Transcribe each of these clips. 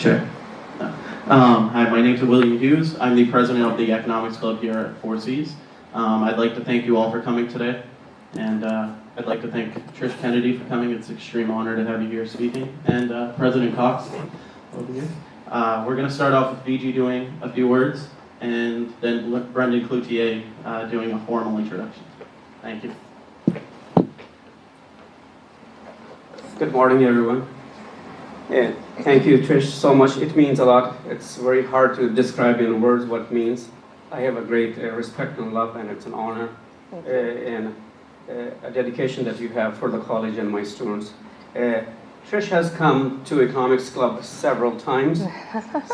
Check. Hi, my name is William Hughes. I'm the president of the Economics Club here at 4C's. I'd like to thank you all for coming today, and I'd like to thank Trish Kennedy for coming. It's an extreme honor to have you here speaking, and President Cox over here. We're going to start off with VG doing a few words, and then Brendan Cloutier doing a formal introduction. Thank you. Good morning, everyone. Yeah, thank you, Trish, so much. It means a lot. It's very hard to describe in words what it means. I have a great respect and love, and it's an honor and a dedication that you have for the college and my students. Trish has come to Economics Club several times.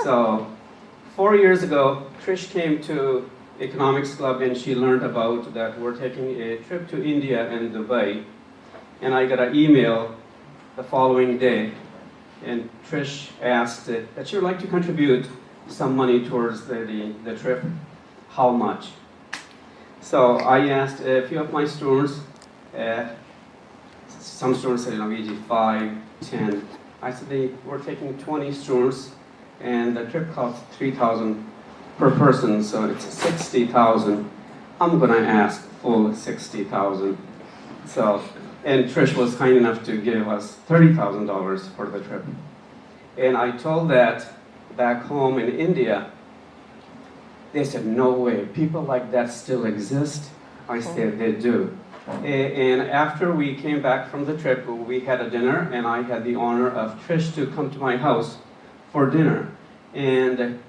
So 4 years ago, Trish came to Economics Club and she learned about that we're taking a trip to India and Dubai. And I got an email the following day, and Trish asked that she would like to contribute some money towards the trip. How much? So I asked a few of my students, some students said, VG, 5, 10. I said, we're taking 20 students, and the trip costs $3,000 per person, so it's $60,000. I'm gonna ask full $60,000. So, and Trish was kind enough to give us $30,000 for the trip. And I told that back home in India. They said, no way, people like that still exist? I said, they do. And after we came back from the trip, we had a dinner, and I had the honor of Trish to come to my house for dinner. And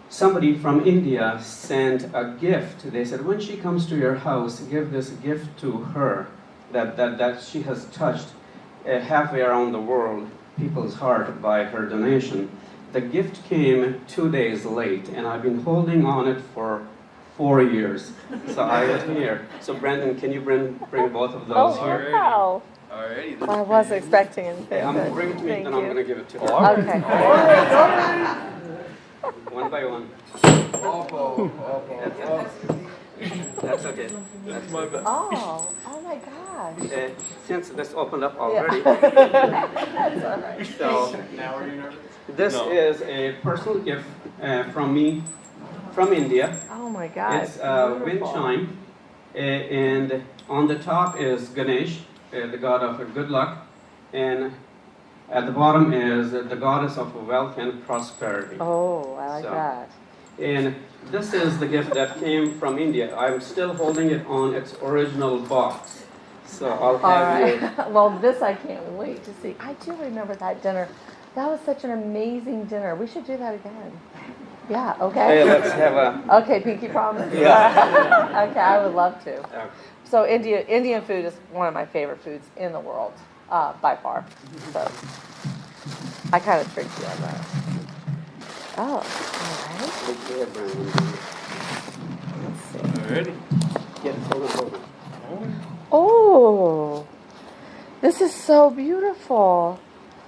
somebody from India sent a gift. They said, when she comes to your house, give this gift to her that she has touched halfway around the world, people's heart, by her donation. The gift came 2 days late, and I've been holding on it for 4 years. So I was here. So Brandon, can you bring both of those here? Wow. Alrighty. I wasn't expecting anything. I'm bringing it to me, then I'm going to give it to her. Okay. One by one. That's okay. That's my best. Oh my gosh. Since this opened up already. That's all right. So Now are you nervous? this is a personal gift from me, from India. Oh my God. It's a wind chime, and on the top is Ganesh, the god of good luck, and at the bottom is the goddess of wealth and prosperity. Oh, I like So, that. And this is the gift that came from India. I'm still holding it on its original box. So I'll have you. Well, this I can't wait to see. I do remember that dinner. That was such an amazing dinner. We should do that again. Yeah, okay. Hey, let's have a... Okay, pinky promise? Yeah. Okay, I would love to. Okay. So Indian food is one of my favorite foods in the world, by far. So I kind of tricked you on that. Oh, all right. Okay, Brandon. Let's see. Alrighty. Get hold it. Oh, this is so beautiful.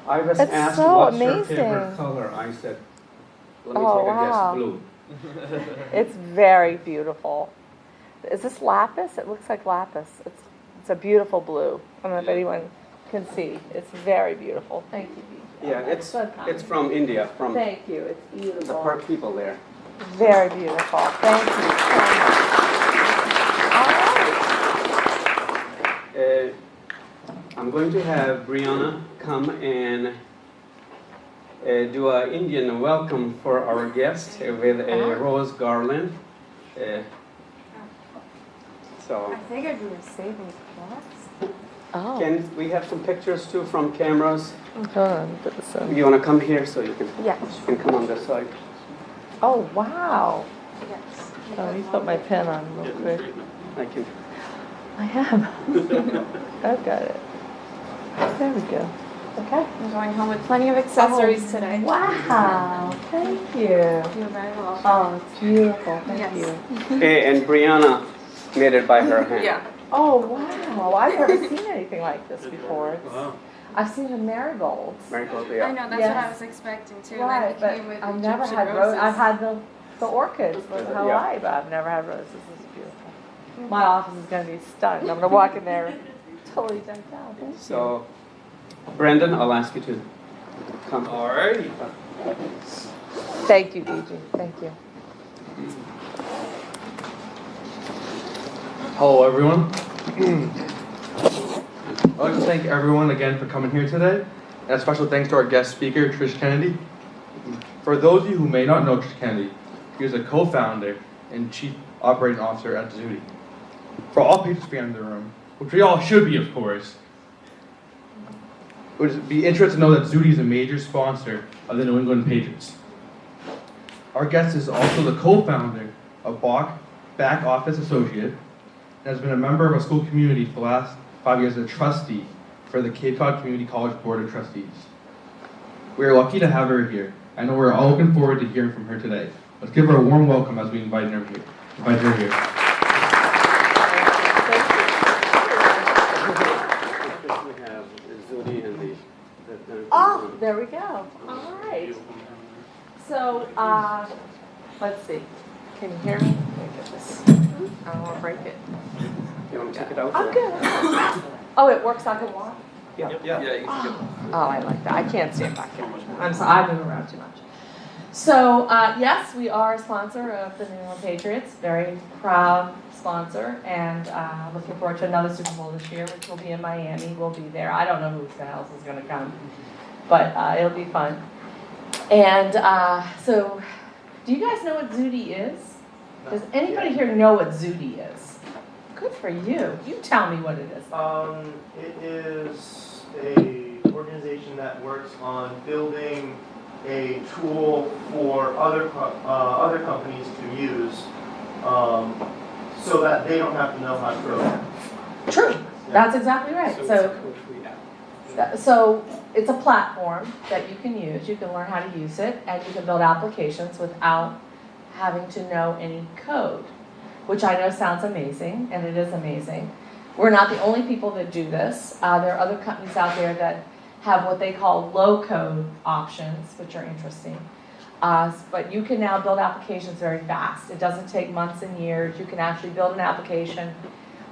I was It's asked so what's your amazing. favorite color. I said, let me Oh, take a wow. guess, blue. It's very beautiful. Is this lapis? It looks like lapis. It's a beautiful blue. I don't know if anyone can see. It's very beautiful. Thank you, Vijay. Yeah, That's so kind. it's from India, from Thank you. It's the beautiful. poor people there. Very beautiful. Thank you so much. All right. I'm going to have Brianna come and do an Indian welcome for our guest with a rose garland. So, I figured we were saving cloths. Oh. can we have some pictures too from cameras? Hold on. Put this in. You want to come here so you can, Yeah. you can come on this side? Oh, wow. Yes. Oh, you put my pen on real quick. I can. I have. I've got it. There we go. Okay. I'm going home with plenty of accessories today. Wow. Thank you. You're very welcome. Oh, it's beautiful. Thank Yes. you. Hey, and Brianna made it by her hand. Yeah. Oh, wow. I've never seen anything like this before. Wow. I've seen the marigolds. Marigold, I yeah. know, that's Yes. what I was expecting too. Right, Like, but it came with I've never Egyptian had roses. I've had the orchids for Yeah. Hawaii, but I've never had roses. This is beautiful. My office is going to be stunned. I'm going to walk in there totally decked out. Thank you. So, Brandon, I'll ask you to Come. Alrighty. Thank you, Gigi. Thank you. Hello, everyone. I'd like to thank everyone again for coming here today, and a special thanks to our guest speaker, Trish Kennedy. For those of you who may not know Trish Kennedy, he is a co-founder and chief operating officer at Zudy. For all Patriots fans in the room, which we all should be, of course, it would be interesting to know that Zudy is a major sponsor of the New England Patriots. Our guest is also the co-founder of Back Office Associate, and has been a member of our school community for the last 5 years as a trustee for the Cape Cod Community College Board of Trustees. We are lucky to have her here. I know we're all looking forward to hearing from her today. Let's give her a warm welcome as we invite her here. We have Zudy and the Oh, there we go. All right. So, let's see. Can you hear me? Let me get this. I don't want to break it. You want to check it out? I'm good. Oh, it works like a wand? Yeah. Yeah. Oh, I like that. I can't stand back here. I'm sorry, I move around too much. So, yes, we are a sponsor of the New England Patriots. Very proud sponsor, and looking forward to another Super Bowl this year, which will be in Miami. We'll be there. I don't know who else is going to come, but it'll be fun. And so, do you guys know what Zudy is? Does anybody here know what Zudy is? Good for you. You tell me what it is. It is a organization that works on building a tool for other companies to use, so that they don't have to know how to program. True. That's exactly right. So it's a platform that you can use. You can learn how to use it, and you can build applications without having to know any code, which I know sounds amazing, and it is amazing. We're not the only people that do this. There are other companies out there that have what they call low-code options, which are interesting. But you can now build applications very fast. It doesn't take months and years. You can actually build an application,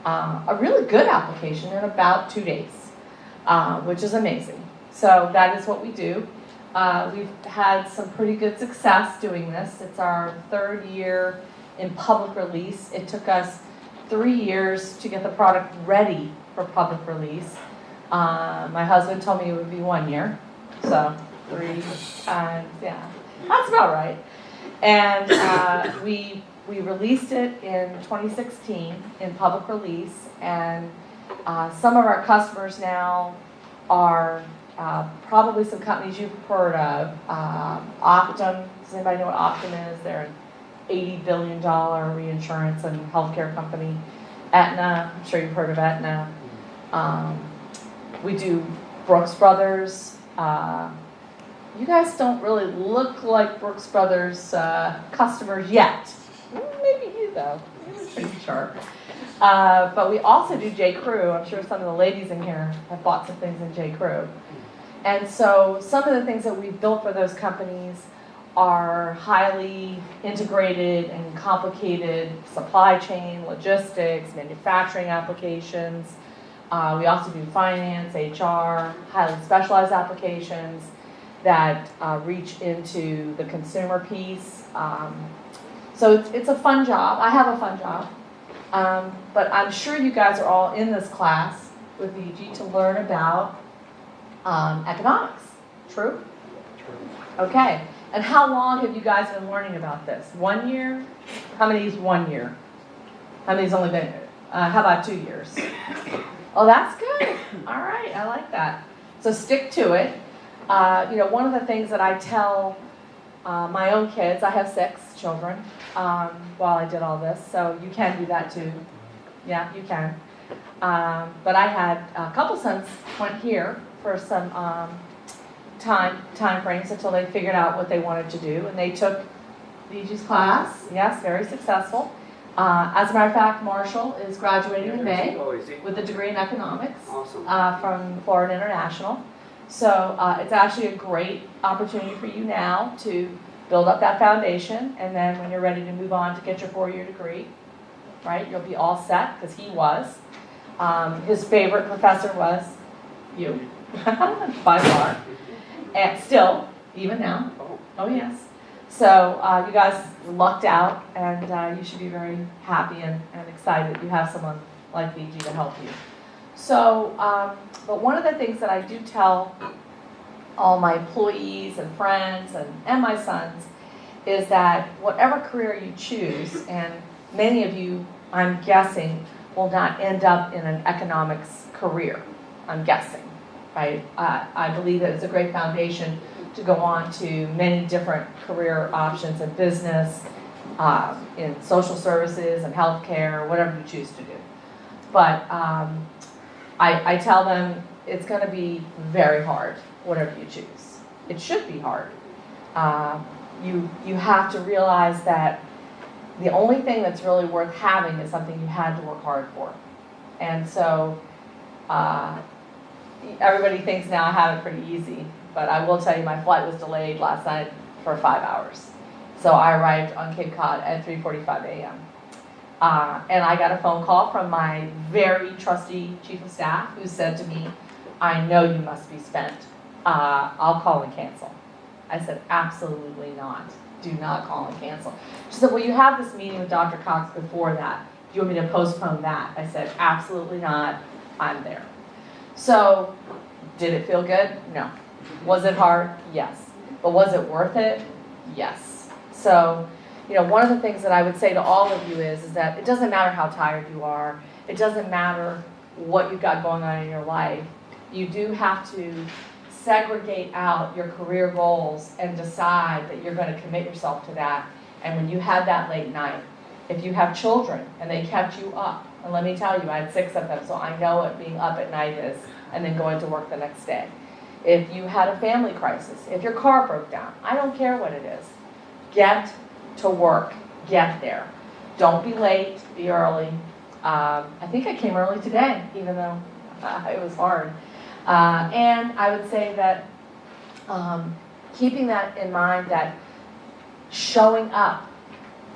a really good application, in about 2 days, which is amazing. So that is what we do. We've had some pretty good success doing this. It's our 3rd year in public release. It took us 3 years to get the product ready for public release. My husband told me it would be 1 year, so 3 times, yeah, that's about right. And we released it in 2016 in public release, and some of our customers now are probably some companies you've heard of. Optum, does anybody know what Optum is? They're an $80 billion reinsurance and healthcare company. Aetna, I'm sure you've heard of Aetna. We do Brooks Brothers. You guys don't really look like Brooks Brothers customers yet. Maybe you though. You're pretty sharp. But we also do J. Crew. I'm sure some of the ladies in here have bought some things in J. Crew. And so some of the things that we've built for those companies are highly integrated and complicated supply chain, logistics, manufacturing applications. We also do finance, HR, highly specialized applications that reach into the consumer piece. So it's a fun job. I have a fun job. But I'm sure you guys are all in this class with VG to learn about economics. True? Okay. And how long have you guys been learning about this? 1 year? How many is 1 year? How many's only been, how about 2 years? Oh, that's good. All right, I like that. So stick to it. One of the things that I tell my own kids, I have 6 children while I did all this, so you can do that too. Yeah, you can. But I had a couple sons went here for some time frames until they figured out what they wanted to do, and they took VG's class. Yes, very successful. As a matter of fact, Marshall is graduating in May with a degree in economics from Florida International. So it's actually a great opportunity for you now to build up that foundation, and then when you're ready to move on to get your 4-year degree, right, you'll be all set, because he was. His favorite professor was you, by far. And still, even now. Oh, Oh, yes. So you guys lucked out, and you should be very happy and excited you have someone like VG to help you. So, but one of the things that I do tell all my employees and friends and my sons is that whatever career you choose, and many of you, I'm guessing, will not end up in an economics career, I'm guessing, right? I believe that it's a great foundation to go on to many different career options in business, in social services and healthcare, whatever you choose to do. But I tell them it's going to be very hard, whatever you choose. It should be hard. You have to realize that the only thing that's really worth having is something you had to work hard for. And so everybody thinks now I have it pretty easy, but I will tell you my flight was delayed last night for 5 hours. So I arrived on Cape Cod at 3:45 a.m. And I got a phone call from my very trusty chief of staff who said to me, I know you must be spent. I'll call and cancel. I said, absolutely not. Do not call and cancel. She said, well, you have this meeting with Dr. Cox before that. Do you want me to postpone that? I said, absolutely not. I'm there. So, did it feel good? No. Was it hard? Yes. But was it worth it? Yes. So, one of the things that I would say to all of you is that it doesn't matter how tired you are. It doesn't matter what you've got going on in your life. You do have to segregate out your career goals and decide that you're going to commit yourself to that. And when you have that late night, if you have children and they kept you up, and let me tell you, I had 6 of them, so I know what being up at night is, and then going to work the next day. If you had a family crisis, if your car broke down, I don't care what it is. Get to work. Get there. Don't be late. Be early. I think I came early today, even though it was hard. And I would say that keeping that in mind, that showing up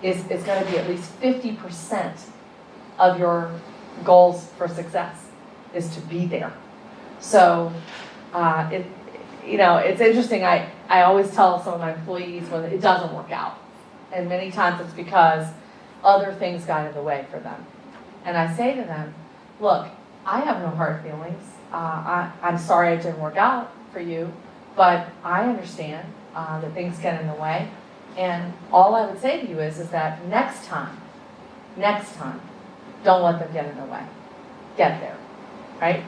is going to be at least 50% of your goals for success, is to be there. So it's interesting. I always tell some of my employees when it doesn't work out, and many times it's because other things got in the way for them. And I say to them, look, I have no hard feelings. I'm sorry it didn't work out for you, but I understand that things get in the way. And all I would say to you is that next time, don't let them get in the way. Get there, right?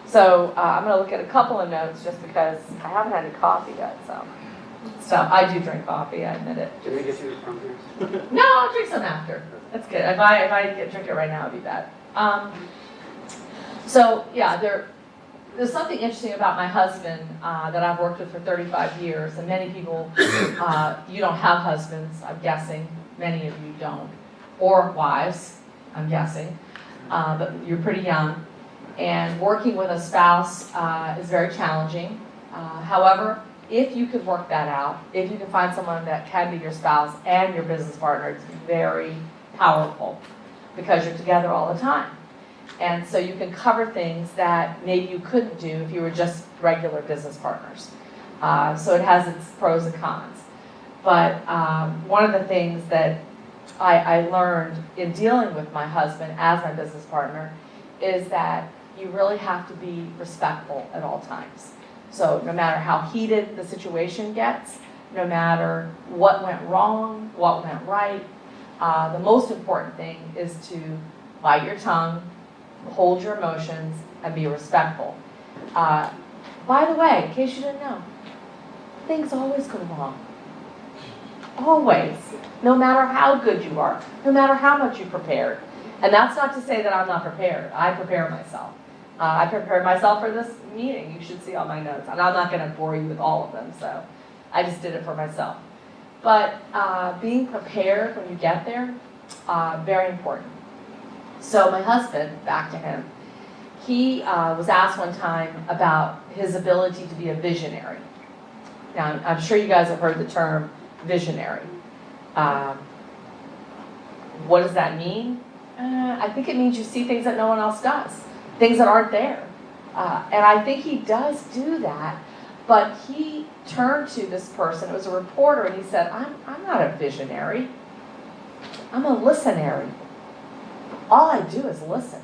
So I'm going to look at a couple of notes just because I haven't had any coffee yet. So I do drink coffee, I admit it. can we get you from here? No, I'll drink some after. That's good. If I drink it right now, it'd be bad. So yeah, there's something interesting about my husband that I've worked with for 35 years, and many people, you don't have husbands, I'm guessing. Many of you don't, or wives, I'm guessing. But you're pretty young, and working with a spouse is very challenging. However, if you could work that out, if you can find someone that can be your spouse and your business partner, it's very powerful because you're together all the time. And so you can cover things that maybe you couldn't do if you were just regular business partners. So it has its pros and cons. But one of the things that I learned in dealing with my husband as my business partner is that you really have to be respectful at all times. So no matter how heated the situation gets, no matter what went wrong, what went right, the most important thing is to bite your tongue, hold your emotions, and be respectful. By the way, in case you didn't know, things always go wrong. Always. No matter how good you are, no matter how much you prepared. And that's not to say that I'm not prepared. I prepare myself. I prepared myself for this meeting. You should see all my notes. And I'm not going to bore you with all of them, so I just did it for myself. But being prepared when you get there, very important. So my husband, back to him, he was asked one time about his ability to be a visionary. Now, I'm sure you guys have heard the term visionary. What does that mean? I think it means you see things that no one else does, things that aren't there. And I think he does do that, But he turned to this person, it was a reporter, and he said, I'm not a visionary. I'm a listenary. All I do is listen.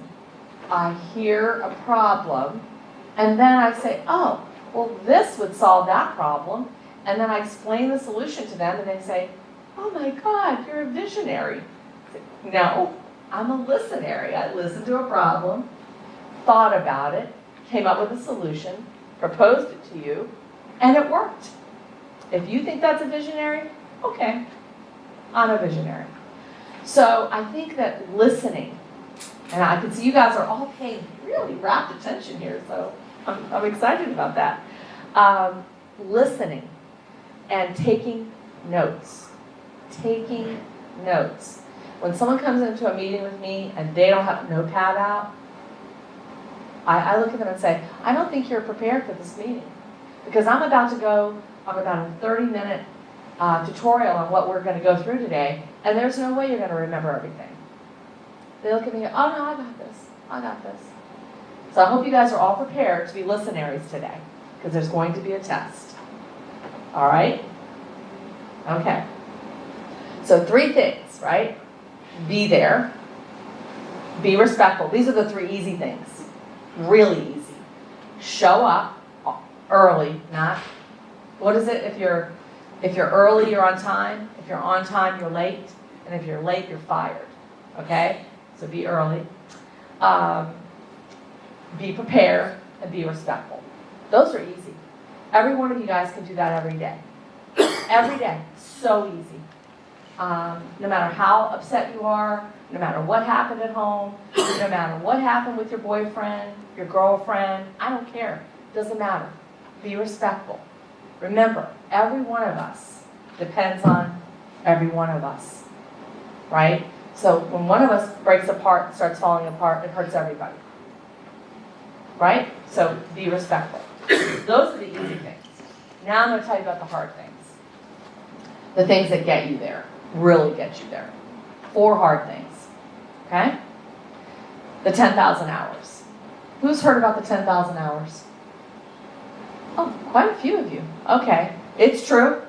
I hear a problem, and then I say, oh, well, this would solve that problem. And then I explain the solution to them, and they say, oh my God, you're a visionary. I say, no, I'm a listenary. I listened to a problem, thought about it, came up with a solution, proposed it to you, and it worked. If you think that's a visionary, okay, I'm a visionary. So I think that listening, and I can see you guys are all paying really rapt attention here, so I'm excited about that. Listening and taking notes. Taking notes. When someone comes into a meeting with me and they don't have a notepad out, I look at them and say, I don't think you're prepared for this meeting. Because I'm about to go on about a 30-minute tutorial on what we're going to go through today, and there's no way you're going to remember everything. They look at me and go, oh no, I got this. I got this. So I hope you guys are all prepared to be listenaries today, because there's going to be a test. All right? Okay. So 3 things, right? Be there. Be respectful. These are the 3 easy things. Really easy. Show up early, not, what is it? If you're early, you're on time. If you're on time, you're late. And if you're late, you're fired. Okay? So be early. Be prepared and be respectful. Those are easy. Every one of you guys can do that every day. Every day. So easy. No matter how upset you are, no matter what happened at home, no matter what happened with your boyfriend, your girlfriend, I don't care. Doesn't matter. Be respectful. Remember, every one of us depends on every one of us. Right? So when one of us breaks apart and starts falling apart, it hurts everybody. Right? So be respectful. Those are the easy things. Now I'm going to tell you about the hard things. The things that get you there. Really get you there. 4 hard things. Okay? The 10,000 hours. Who's heard about the 10,000 hours? Oh, quite a few of you. Okay. It's true.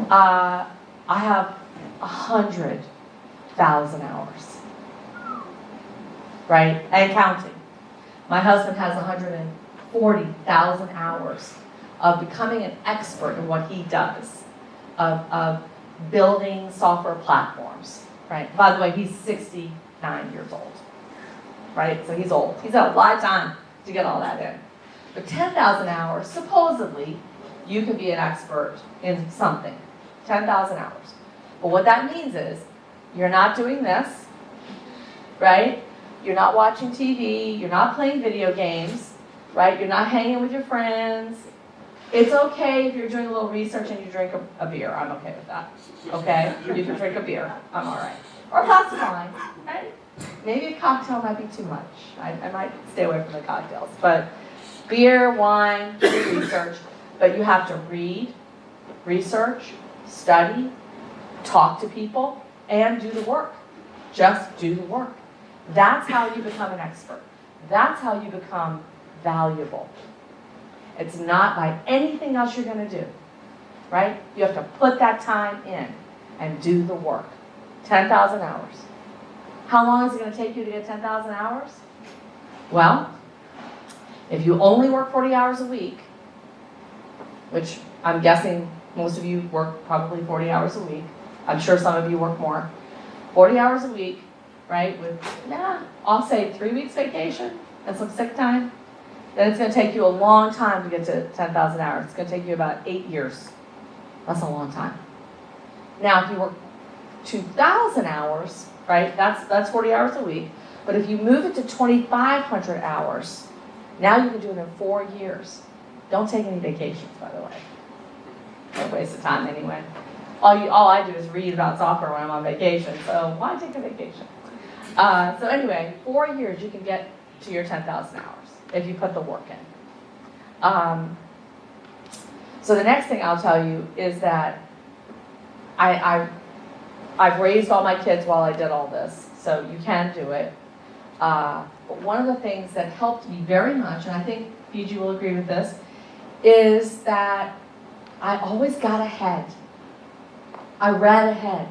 I have 100,000 hours. Right? And counting. My husband has 140,000 hours of becoming an expert in what he does, of building software platforms, right? By the way, he's 69 years old, right? So he's old. He's had a lot of time to get all that in. But 10,000 hours, supposedly, you can be an expert in something. 10,000 hours. But what that means is, you're not doing this, right? You're not watching TV, you're not playing video games, right? You're not hanging with your friends. It's okay if you're doing a little research and you drink a beer. I'm okay with that. Okay? You can drink a beer. I'm all right. Or a glass of wine, right? Maybe a cocktail might be too much. I might stay away from the cocktails. But beer, wine, do research. But you have to read, research, study, talk to people, and do the work. Just do the work. That's how you become an expert. That's how you become valuable. It's not by anything else you're going to do, right? You have to put that time in and do the work. 10,000 hours. How long is it going to take you to get 10,000 hours? Well, if you only work 40 hours a week, which I'm guessing most of you work probably 40 hours a week. I'm sure some of you work more. 40 hours a week, right? With, I'll say 3 weeks vacation and some sick time. Then it's going to take you a long time to get to 10,000 hours. It's going to take you about 8 years. That's a long time. Now, if you work 2,000 hours, right, that's 40 hours a week. But if you move it to 2,500 hours, now you can do it in 4 years. Don't take any vacations, by the way. No waste of time anyway. All I do is read about software when I'm on vacation, so why take a vacation? So anyway, 4 years you can get to your 10,000 hours if you put the work in. So the next thing I'll tell you is that I've raised all my kids while I did all this, so you can do it. But one of the things that helped me very much, and I think Fiji will agree with this, is that I always got ahead. I read ahead.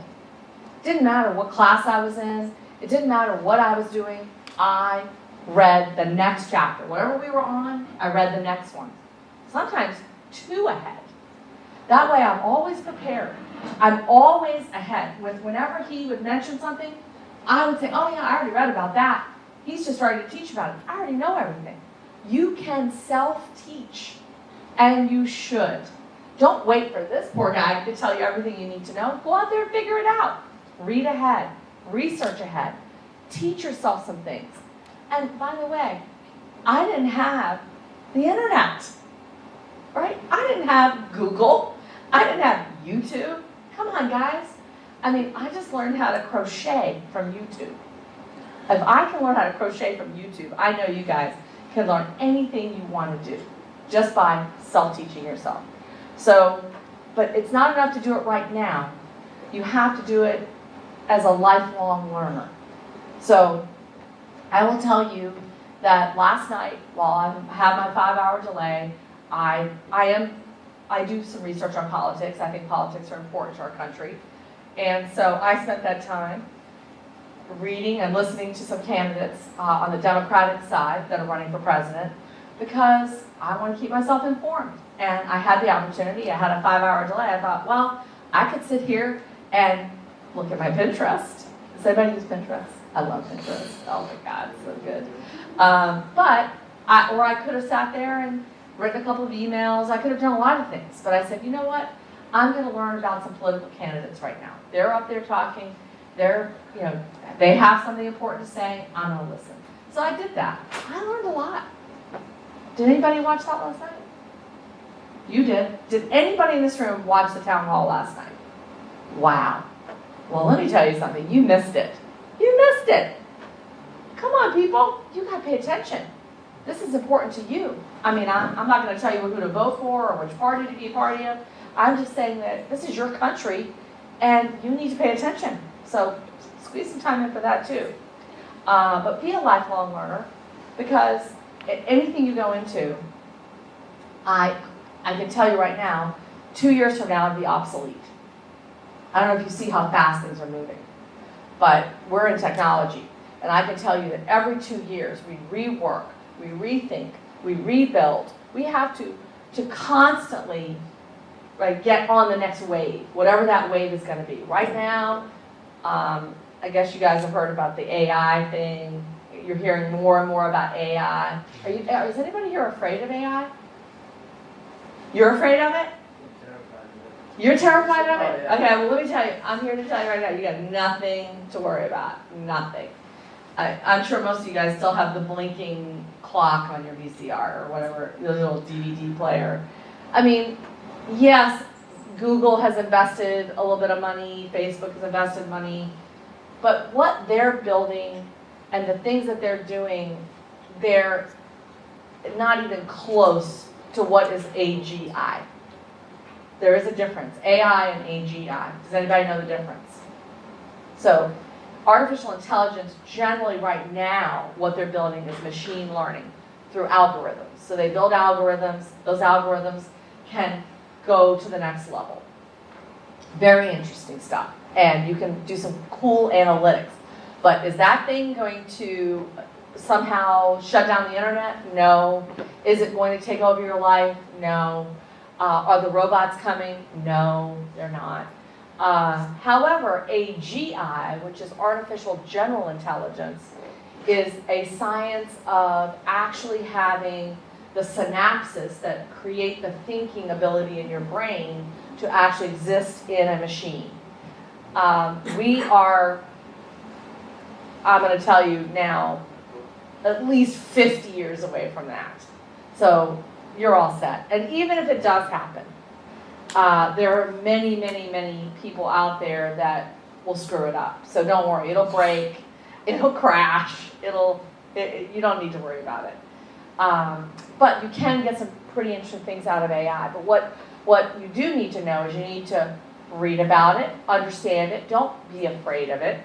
Didn't matter what class I was in. It didn't matter what I was doing. I read the next chapter. Whatever we were on, I read the next one. Sometimes 2 ahead. That way I'm always prepared. I'm always ahead. Whenever he would mention something, I would say, oh yeah, I already read about that. He's just starting to teach about it. I already know everything. You can self-teach, and you should. Don't wait for this poor guy to tell you everything you need to know. Go out there and figure it out. Read ahead. Research ahead. Teach yourself some things. And by the way, I didn't have the internet, right? I didn't have Google. I didn't have YouTube. Come on, guys. I mean, I just learned how to crochet from YouTube. If I can learn how to crochet from YouTube, I know you guys can learn anything you want to do just by self-teaching yourself. So, but it's not enough to do it right now. You have to do it as a lifelong learner. So, I will tell you that last night, while I have my 5-hour delay, I do some research on politics. I think politics are important to our country. And so I spent that time reading and listening to some candidates on the Democratic side that are running for president, because I want to keep myself informed. And I had the opportunity. I had a 5-hour delay. I thought, well, I could sit here and look at my Pinterest. Does anybody use Pinterest? I love Pinterest. Oh my God, it's so good. Or I could have sat there and written a couple of emails. I could have done a lot of things. But I said, you know what? I'm going to learn about some political candidates right now. They're up there talking. They have something important to say. I'm going to listen. So I did that. I learned a lot. Did anybody watch that last night? You did. Did anybody in this room watch the town hall last night? Wow. Well, let me tell you something. You missed it. You missed it. Come on, people. You got to pay attention. This is important to you. I mean, I'm not going to tell you who to vote for or which party to be a party of. I'm just saying that this is your country, and you need to pay attention. So squeeze some time in for that too. But be a lifelong learner, because anything you go into, I can tell you right now, 2 years from now it'll be obsolete. I don't know if you see how fast things are moving, but we're in technology, and I can tell you that every 2 years we rework, we rethink, we rebuild. We have to constantly get on the next wave, whatever that wave is going to be. Right now, I guess you guys have heard about the AI thing. You're hearing more and more about AI. Is anybody here afraid of AI? You're afraid of it? You're terrified of it? Oh, yeah. Okay, well let me tell you, I'm here to tell you right now, you got nothing to worry about. Nothing. I'm sure most of you guys still have the blinking clock on your VCR or whatever, your little DVD player. I mean, yes, Google has invested a little bit of money, Facebook has invested money, but what they're building and the things that they're doing, they're not even close to what is AGI. There is a difference, AI and AGI. Does anybody know the difference? So, artificial intelligence, generally right now, what they're building is machine learning through algorithms. So they build algorithms, those algorithms can go to the next level. Very interesting stuff. And you can do some cool analytics. But is that thing going to somehow shut down the internet? No. Is it going to take over your life? No. Are the robots coming? No, they're not. However, AGI, which is artificial general intelligence, is a science of actually having the synapses that create the thinking ability in your brain to actually exist in a machine. We are, I'm going to tell you now, at least 50 years away from that. So you're all set. And even if it does happen, there are many, many, many people out there that will screw it up. So don't worry, it'll break, it'll crash, you don't need to worry about it. But you can get some pretty interesting things out of AI. But what you do need to know is you need to read about it, understand it, don't be afraid of it.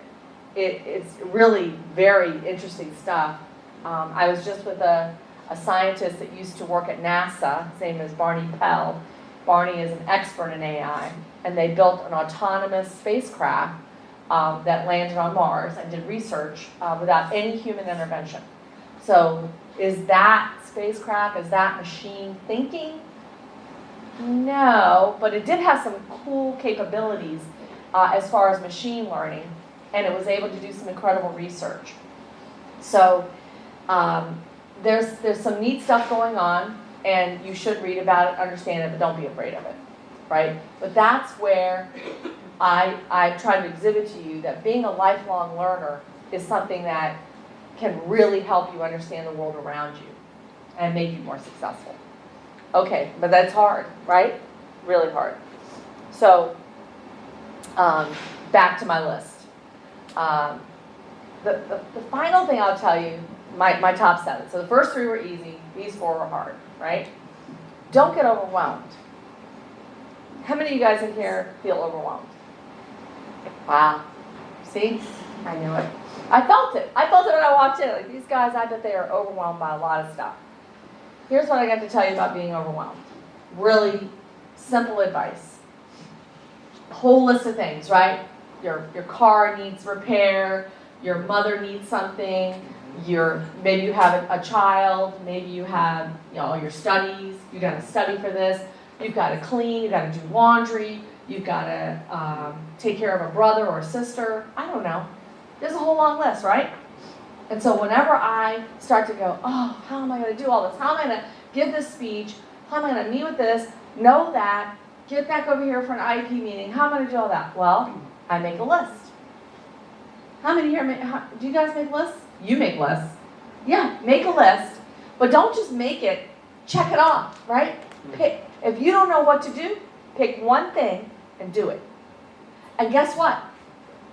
It's really very interesting stuff. I was just with a a scientist that used to work at NASA. His name is Barney Pell. Barney is an expert in AI, and they built an autonomous spacecraft that landed on Mars and did research without any human intervention. So is that spacecraft, is that machine thinking? No, but it did have some cool capabilities as far as machine learning, and it was able to do some incredible research. So there's some neat stuff going on, and you should read about it, understand it, but don't be afraid of it, right? But that's where I try to exhibit to you that being a lifelong learner is something that can really help you understand the world around you and make you more successful. Okay, but that's hard, right? Really hard. So, back to my list. The final thing I'll tell you, my top 7. So the first 3 were easy, these 4 were hard, right? Don't get overwhelmed. How many of you guys in here feel overwhelmed? Wow. See? I knew it. I felt it. I felt it when I walked in. Like, these guys, I bet they are overwhelmed by a lot of stuff. Here's what I got to tell you about being overwhelmed. Really simple advice. A whole list of things, right? Your car needs repair. Your mother needs something. Maybe you have a child. Maybe you have all your studies. You got to study for this. You've got to clean. You got to do laundry. You've got to take care of a brother or a sister. I don't know. There's a whole long list, right? And so whenever I start to go, oh, how am I going to do all this? How am I going to give this speech? How am I going to meet with this? Know that. Get back over here for an IEP meeting. How am I going to do all that? Well, I make a list. How many here do you guys make lists? You make lists. Yeah, make a list. But don't just make it. Check it off, right? If you don't know what to do, pick one thing and do it. And guess what?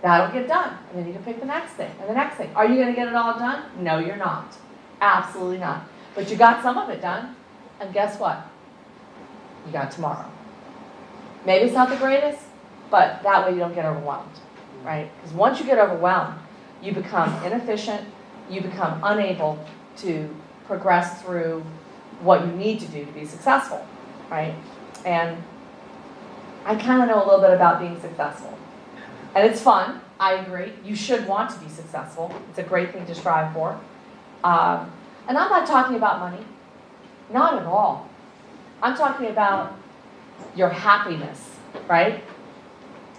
That'll get done. And then you can pick the next thing and the next thing. Are you going to get it all done? No, you're not. Absolutely not. But you got some of it done. And guess what? You got tomorrow. Maybe it's not the greatest, but that way you don't get overwhelmed, right? Because once you get overwhelmed, you become inefficient. You become unable to progress through what you need to do to be successful, right? And I kind of know a little bit about being successful. And it's fun. I agree. You should want to be successful. It's a great thing to strive for. And I'm not talking about money. Not at all. I'm talking about your happiness, right?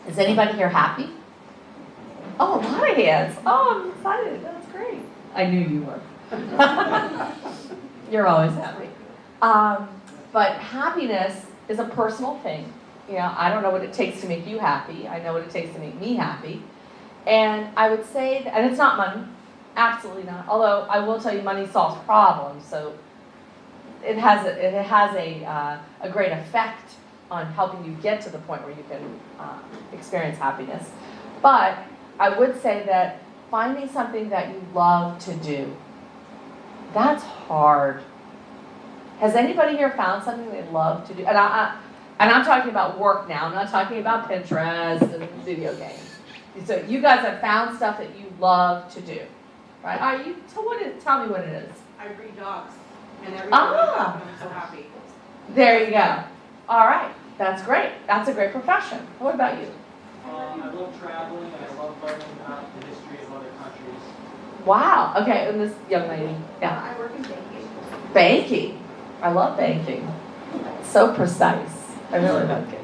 Is anybody here happy? Oh, a lot of hands. Oh, I'm excited. That's great. I knew you were. You're always happy. But happiness is a personal thing. I don't know what it takes to make you happy. I know what it takes to make me happy. And I would say, and it's not money. Absolutely not. Although I will tell you, money solves problems. So it has a great effect on helping you get to the point where you can experience happiness. But I would say that finding something that you love to do, that's hard. Has anybody here found something they love to do? And I'm talking about work now. I'm not talking about Pinterest and video games. So you guys have found stuff that you love to do, right? Tell me what it is. I breed dogs, and every day I'm so happy. There you go. All right, that's great. That's a great profession. What about you? I love traveling, and I love learning about the history of other countries. Wow. Okay, and this young lady. Yeah. I work in banking. Banking. I love banking. It's so precise. I really like it.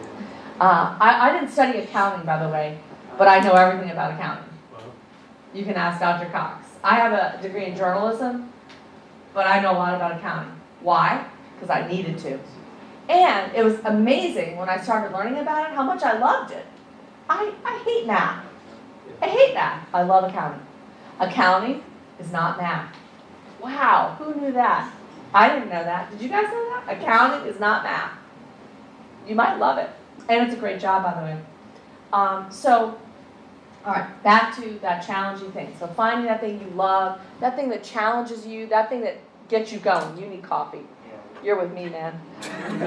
I didn't study accounting, by the way, but I know everything about accounting. You can ask Dr. Cox. I have a degree in journalism, but I know a lot about accounting. Why? Because I needed to. And it was amazing when I started learning about it, how much I loved it. I hate math. I hate math. I love accounting. Accounting is not math. Wow, who knew that? I didn't know that. Did you guys know that? Accounting is not math. You might love it. And it's a great job, by the way. All right, back to that challenging thing. So finding that thing you love, that thing that challenges you, that thing that gets you going. You need coffee. You're with me, man. Don't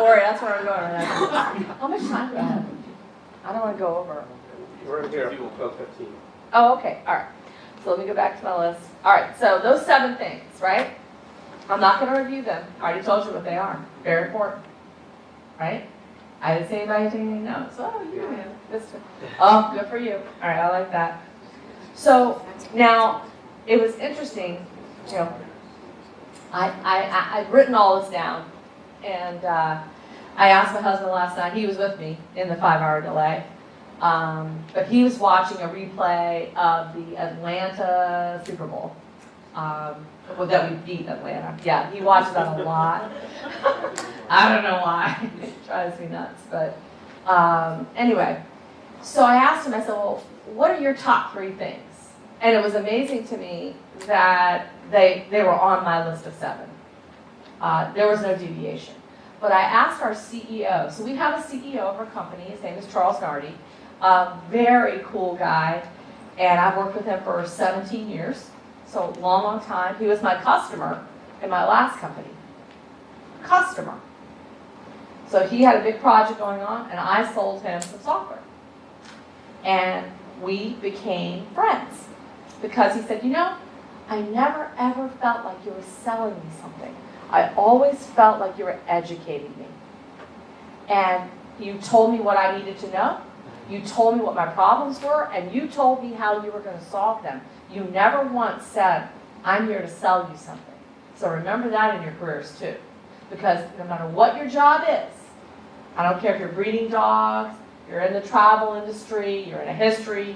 worry, that's where I'm going right now. How much time do I have? I don't want to go over. We're here until 12:15. Oh, okay, all right. So let me go back to my list. All right, so those 7 things, right? I'm not going to review them. I already told you what they are. Very important, right? I didn't say anybody taking any notes. Oh, you man. Oh, good for you. All right, I like that. So now, it was interesting, you know, I'd written all this down, and I asked my husband last night, he was with me in the 5-hour delay, but he was watching a replay of the Atlanta Super Bowl. Well, that we beat Atlanta. Yeah, he watches that a lot. I don't know why. It drives me nuts. But anyway, so I asked him, I said, well, what are your top 3 things? And it was amazing to me that they were on my list of 7. There was no deviation. But I asked our CEO, so we have a CEO of our company, his name is Charles Nardi, a very cool guy, and I've worked with him for 17 years. So long, long time. He was my customer in my last company. Customer. So he had a big project going on, and I sold him some software. And we became friends because he said, you know, I never ever felt like you were selling me something. I always felt like you were educating me. And you told me what I needed to know. You told me what my problems were, and you told me how you were going to solve them. You never once said, I'm here to sell you something. So remember that in your careers too. Because no matter what your job is, I don't care if you're breeding dogs, you're in the travel industry, you're in a history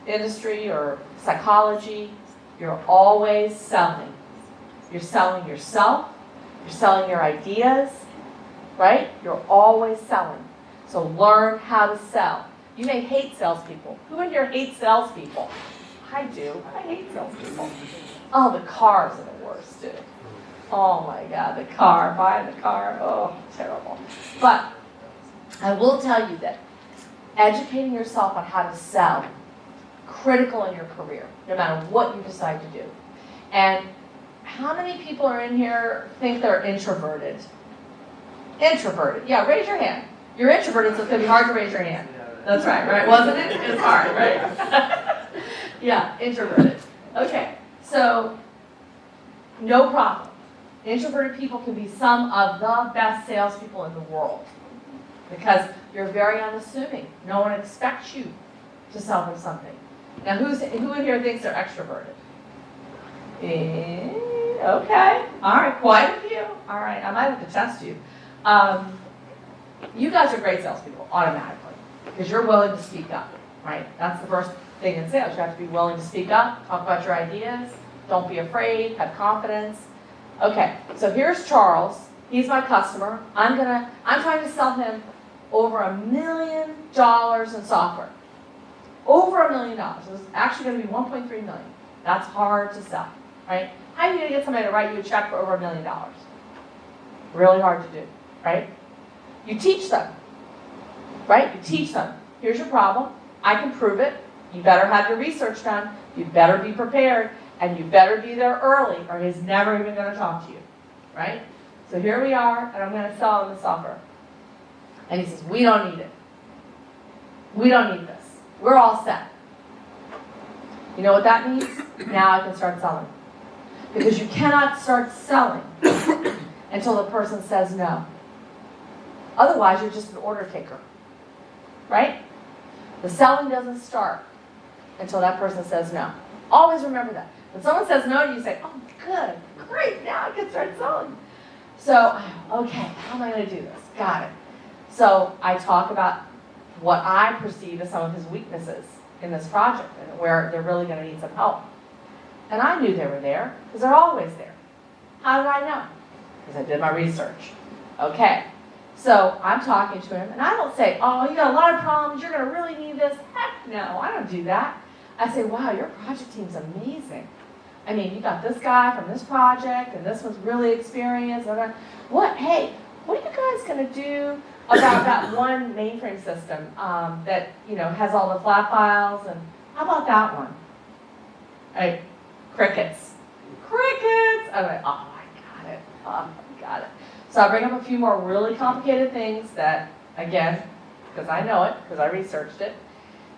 industry or psychology, you're always selling. You're selling yourself, you're selling your ideas, right? You're always selling. So learn how to sell. You may hate salespeople. Who in here hates salespeople? I do. I hate salespeople. Oh, the cars are the worst, too. Oh my God, the car, buying the car, oh, terrible. But I will tell you that educating yourself on how to sell, critical in your career, no matter what you decide to do. And how many people are in here think they're introverted? Introverted, yeah, raise your hand. You're introverted, so it's going to be hard to raise your hand. That's right, wasn't it? It's hard, right? Yeah, introverted. Okay, so no problem. Introverted people can be some of the best salespeople in the world because you're very unassuming. No one expects you to sell them something. Now, who in here thinks they're extroverted? Okay, all right, quite a few. All right, I might have to test you. You guys are great salespeople, automatically, because you're willing to speak up, right? That's the first thing in sales. You have to be willing to speak up, talk about your ideas, don't be afraid, have confidence. Okay, so here's Charles. He's my customer. I'm trying to sell him over $1 million in software. Over $1 million. It's actually going to be 1.3 million. That's hard to sell, right? How are you going to get somebody to write you a check for over $1 million? Really hard to do, right? You teach them, right? You teach them. Here's your problem. I can prove it. You better have your research done. You better be prepared. And you better be there early or he's never even going to talk to you, right? So here we are, and I'm going to sell him the software. And he says, we don't need it. We don't need this. We're all set. You know what that means? Now I can start selling. Because you cannot start selling until the person says no. Otherwise, you're just an order taker, right? The selling doesn't start until that person says no. Always remember that. When someone says no to you, say, oh, good, great, now I can start selling. So, okay, how am I going to do this? Got it. So I talk about what I perceive as some of his weaknesses in this project and where they're really going to need some help. And I knew they were there because they're always there. How did I know? Because I did my research. Okay, so I'm talking to him, and I don't say, oh, you got a lot of problems, you're going to really need this. Heck no, I don't do that. I say, wow, your project team's amazing. I mean, you got this guy from this project, and this one's really experienced. What? Hey, what are you guys going to do about that one mainframe system that has all the flat files? And how about that one? Right? Crickets. Crickets. I'm like, oh, I got it. So I bring up a few more really complicated things that, again, because I know it, because I researched it.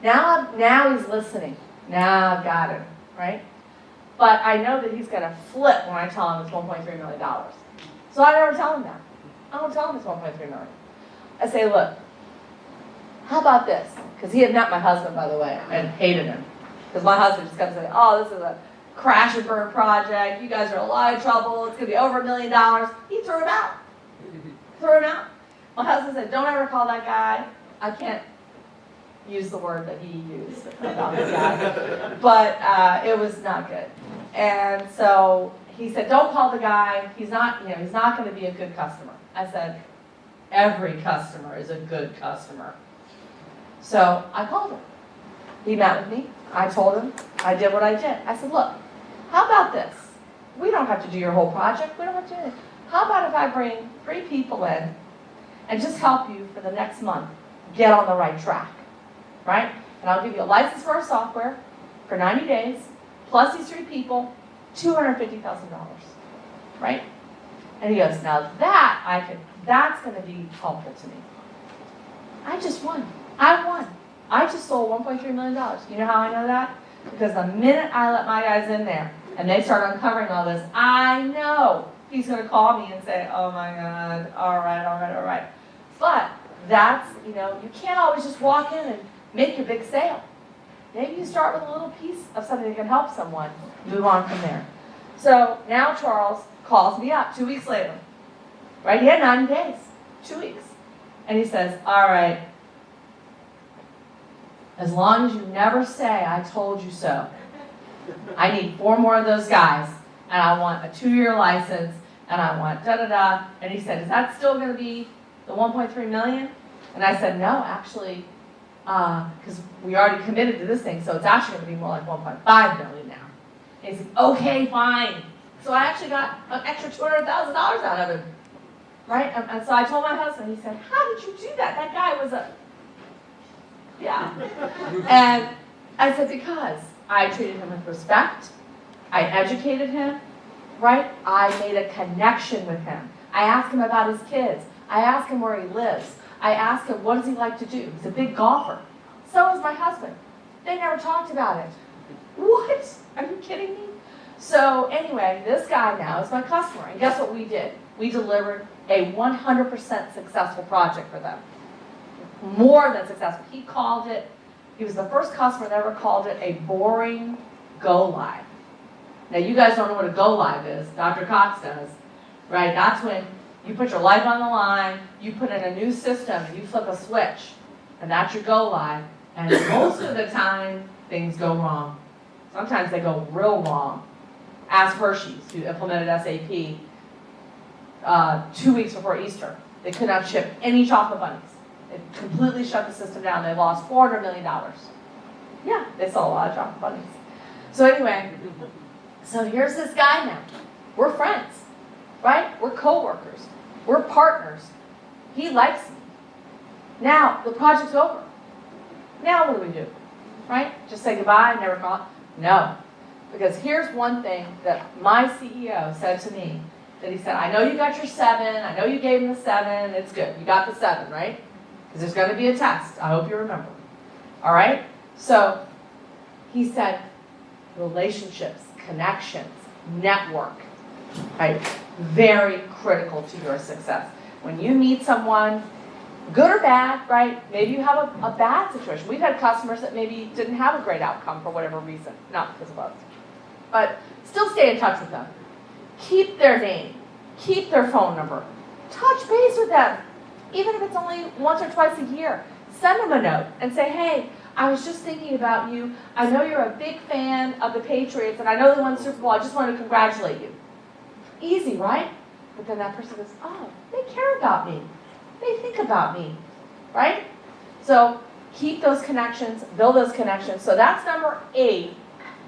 Now he's listening. Now I've got it, right? But I know that he's gonna flip when I tell him it's $1.3 million. So I never tell him that. I don't tell him it's $1.3 million. I say, look, how about this? Because he had met my husband, by the way, and hated him. Because my husband just kept saying, oh, this is a crash and burn project. You guys are in a lot of trouble. It's gonna be over $1 million. He threw him out. Threw him out. My husband said, don't ever call that guy. I can't use the word that he used about this guy. But it was not good. And so he said, don't call the guy. He's not going to be a good customer. I said, every customer is a good customer. So I called him. He met with me. I told him. I did what I did. I said, look, how about this? We don't have to do your whole project. We don't have to do anything. How about if I bring 3 people in and just help you for the next month get on the right track, right? And I'll give you a license for our software for 90 days, plus these 3 people, $250,000, right? And he goes, now that's going to be helpful to me. I just won. I won. I just sold $1.3 million. You know how I know that? Because the minute I let my guys in there and they start uncovering all this, I know he's going to call me and say, oh my God, all right. But that's, you can't always just walk in and make your big sale. Maybe you start with a little piece of something that can help someone, move on from there. So now Charles calls me up 2 weeks later, right? He had 90 days, 2 weeks. And he says, all right, as long as you never say I told you so, I need 4 more of those guys, and I want a 2-year license, and I want da-da-da. And he said, is that still going to be the $1.3 million? And I said, no, actually, because we already committed to this thing, so it's actually going to be more like $1.5 million now. And he said, okay, fine. So I actually got an extra $200,000 out of him, right? And so I told my husband, he said, how did you do that? That guy was yeah. And I said, because I treated him with respect, I educated him, right? I made a connection with him. I asked him about his kids. I asked him where he lives. I asked him, what does he like to do? He's a big golfer. So is my husband. They never talked about it. What? Are you kidding me? So anyway, this guy now is my customer. And guess what we did? We delivered a 100% successful project for them. More than successful. He called it, he was the first customer that ever called it a boring go-live. Now you guys don't know what a go-live is. Dr. Cox does, right? That's when you put your life on the line, you put in a new system, and you flip a switch, and that's your go-live. And most of the time, things go wrong. Sometimes they go real wrong. Ask Hershey's, who implemented SAP 2 weeks before Easter. They could not ship any chocolate bunnies. It completely shut the system down. They lost $400 million. Yeah, they sold a lot of chocolate bunnies. So anyway, so here's this guy now. We're friends, right? We're co-workers. We're partners. He likes me. Now, the project's over. Now what do? Right? Just say goodbye and never call? No. Because here's one thing that my CEO said to me, that he said, I know you got your 7, I know you gave him the 7, it's good. You got the 7, right? Because there's going to be a test. I hope you remember. All right? So he said, relationships, connections, network, right? Very critical to your success. When you meet someone, good or bad, right? Maybe you have a bad situation. We've had customers that maybe didn't have a great outcome for whatever reason, not because of us. But still stay in touch with them. Keep their name. Keep their phone number. Touch base with them. Even if it's only once or twice a year. Send them a note and say, hey, I was just thinking about you. I know you're a big fan of the Patriots, and I know they won the Super Bowl. I just wanted to congratulate you. Easy, right? But then that person goes, oh, they care about me. They think about me, right? So keep those connections, build those connections. So that's number 8,